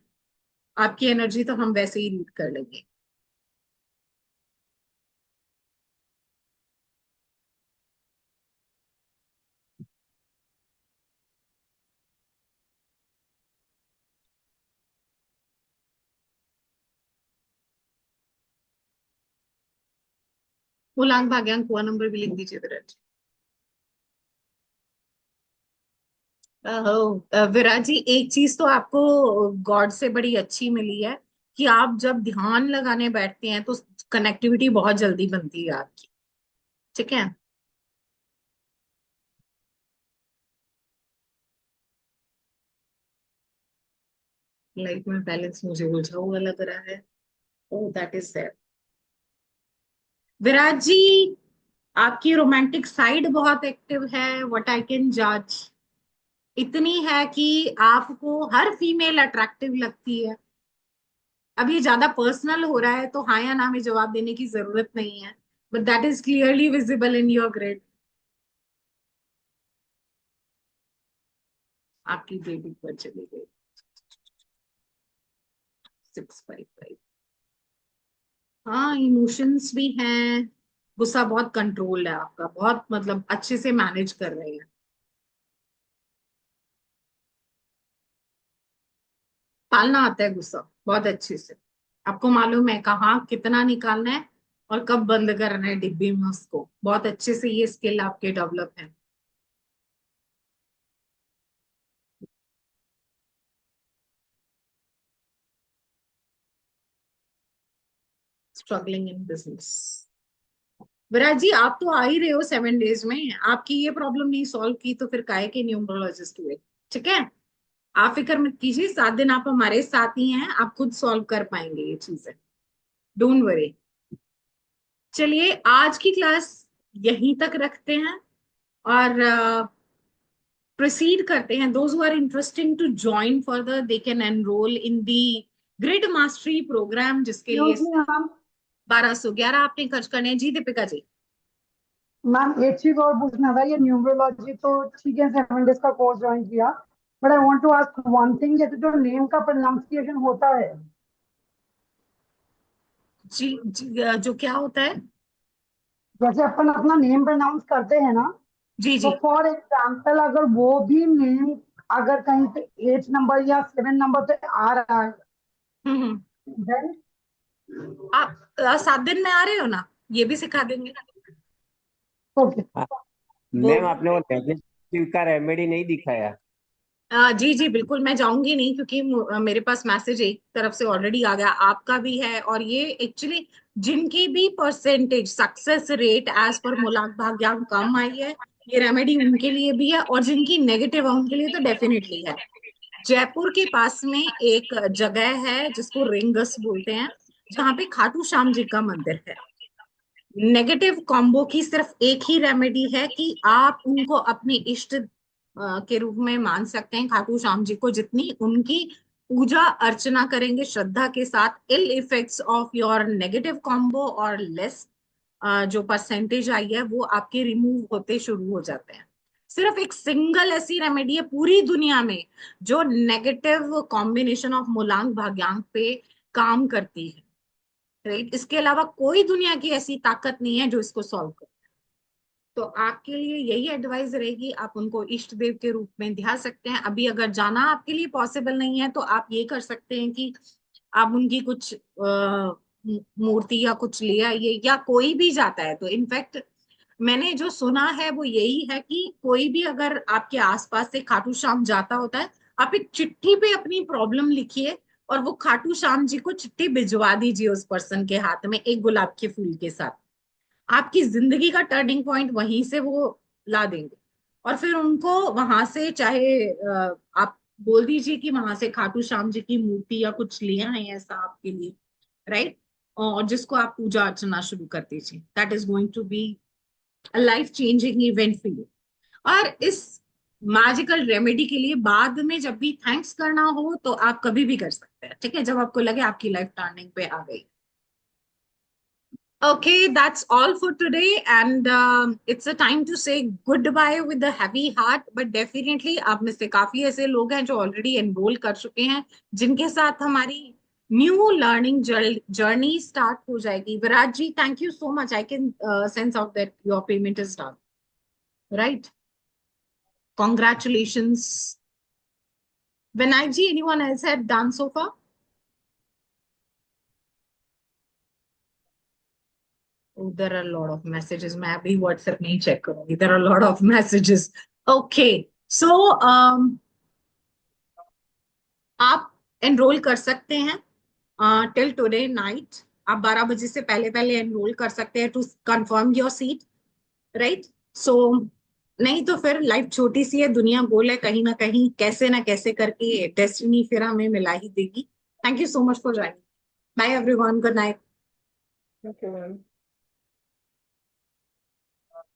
आपकी एनर्जी तो हम वैसे ही रीड कर लेंगे। मूलांक भाग्यांक हुआ नंबर भी लिख दीजिए विराट। विराट जी, एक चीज तो आपको गॉड से बड़ी अच्छी मिली है कि आप जब ध्यान लगाने बैठते हैं तो कनेक्टिविटी बहुत जल्दी बनती है आपकी। ठीक है। लाइफ में बैलेंस मुझे उलझा हुआ लग रहा है। Oh that is sad. Virat ji, आपकी रोमांटिक साइड बहुत एक्टिव है, व्हाट आई कैन जज। इतनी है कि आपको हर फीमेल अट्रैक्टिव लगती है। अब ये ज्यादा पर्सनल हो रहा है तो हाँ या ना में जवाब देने की जरूरत नहीं है, but that is clearly visible in your grid. आपकी बेबी पर चली गई 655। हाँ, इमोशंस भी हैं। गुस्सा बहुत कंट्रोल है आपका, बहुत मतलब अच्छे से मैनेज कर रहे हैं। पालना आता है गुस्सा बहुत अच्छे से। आपको मालूम है कहाँ कितना निकालना है और कब बंद करना है डिब्बी में उसको। बहुत अच्छे से ये स्किल आपके डेवलप है। Struggling in business. विराज जी, आप तो आ ही रहे हो 7 डेज में, आपकी ये प्रॉब्लम नहीं सॉल्व की तो फिर काहे के न्यूमरोलॉजिस्ट हुए। ठीक है। आप फिक्र मत कीजिए, 7 दिन आप हमारे साथ ही हैं, आप खुद सॉल्व कर पाएंगे ये चीजें। Don't worry. चलिए आज की क्लास यहीं तक रखते हैं और प्रोसीड करते हैं। Those who are interesting to join further they can enroll in the grid mastery program, जिसके लिए एक्सक्यूज मी मैम। 1211 आपने खर्च करने हैं। जी दीपिका जी। मैम एक चीज और पूछना था, ये न्यूमरोलॉजी तो ठीक है 7 डेज का कोर्स ज्वाइन किया, but I want to ask one thing, जैसे जो नेम का प्रोनाउंसिएशन होता है, जी, जो क्या होता है। जैसे अपन अपना नेम प्रोनाउंस करते हैं ना, जी तो जी। फॉर एग्जाम्पल अगर वो भी नेम अगर कहीं पे 8 नंबर या 7 नंबर पे आ रहा है, हम्म। देन आप 7 दिन में आ रहे हो ना, ये भी सिखा देंगे। ओके। हाँ, वो मैम आपने वो नेगेटिव का रेमेडी नहीं दिखाया। जी जी बिल्कुल, मैं जाऊंगी नहीं क्योंकि मेरे पास मैसेज एक तरफ से ऑलरेडी आ गया, आपका भी है। और ये एक्चुअली जिनकी भी percentage success rate as per मूलांक भाग्यांक कम आई है, ये रेमेडी उनके लिए भी है, और जिनकी नेगेटिव है उनके लिए तो डेफिनेटली है। जयपुर के पास में एक जगह है जिसको रिंगस बोलते हैं, जहाँ पे खाटू श्याम जी का मंदिर है। नेगेटिव कॉम्बो की सिर्फ एक ही रेमेडी है कि आप उनको अपने इष्ट के रूप में मान सकते हैं। खाटू श्याम जी को जितनी उनकी पूजा अर्चना करेंगे श्रद्धा के साथ, ill effects of your negative combo और लेस जो परसेंटेज आई है वो आपके रिमूव होते शुरू हो जाते हैं। सिर्फ एक सिंगल ऐसी रेमेडी है पूरी दुनिया में जो नेगेटिव कॉम्बिनेशन ऑफ मूलांक भाग्यांक पे काम करती है। राइट, इसके अलावा कोई दुनिया की ऐसी ताकत नहीं है जो इसको सॉल्व करे। तो आपके लिए यही एडवाइस रहेगी, आप उनको इष्ट देव के रूप में ध्यान सकते हैं। अभी अगर जाना आपके लिए पॉसिबल नहीं है तो आप ये कर सकते हैं कि आप उनकी कुछ मूर्ति या कुछ ले आइए, या कोई भी जाता है तो इनफैक्ट मैंने जो सुना है वो यही है कि कोई भी अगर आपके आसपास से खाटू श्याम जाता होता है, आप एक चिट्ठी पे अपनी प्रॉब्लम लिखिए और वो खाटू श्याम जी को चिट्ठी भिजवा दीजिए उस पर्सन के हाथ में एक गुलाब के फूल के साथ। आपकी जिंदगी का टर्निंग पॉइंट वहीं से वो ला देंगे। और फिर उनको वहां से चाहे आप बोल दीजिए कि वहां से खाटू श्याम जी की मूर्ति या कुछ ले आए ऐसा आपके लिए। राइट। और जिसको आप पूजा अर्चना शुरू कर दीजिए, that is going to be a life changing event for you. और इस मैजिकल रेमेडी के लिए बाद में जब भी थैंक्स करना हो तो आप कभी भी कर सकते हैं। ठीक है, जब आपको लगे आपकी लाइफ टर्निंग पे आ गई। Okay, that's all for today, and it's a time to say goodbye with a heavy heart. But definitely, आप में से काफी ऐसे लोग हैं जो ऑलरेडी एनरोल कर चुके हैं, जिनके साथ हमारी न्यू लर्निंग जर्नी स्टार्ट हो जाएगी। Virat ji, thank you so much. I can sense out that your payment is done, right? Congratulations. Vinayak ji, anyone else have done so far? There are a lot of messages. मैं अभी WhatsApp नहीं check करूंगी. There are a lot of messages. Okay, so आप enrol कर सकते हैं till today night. आप 12 बजे से पहले पहले एनरोल कर सकते हैं to confirm your seat, right. So नहीं तो फिर लाइफ छोटी सी है, दुनिया गोल है, कहीं ना कैसे करके डेस्टिनी फिर हमें मिला ही देगी. Thank you so much for joining. Bye everyone, good night. Thank you ma'am.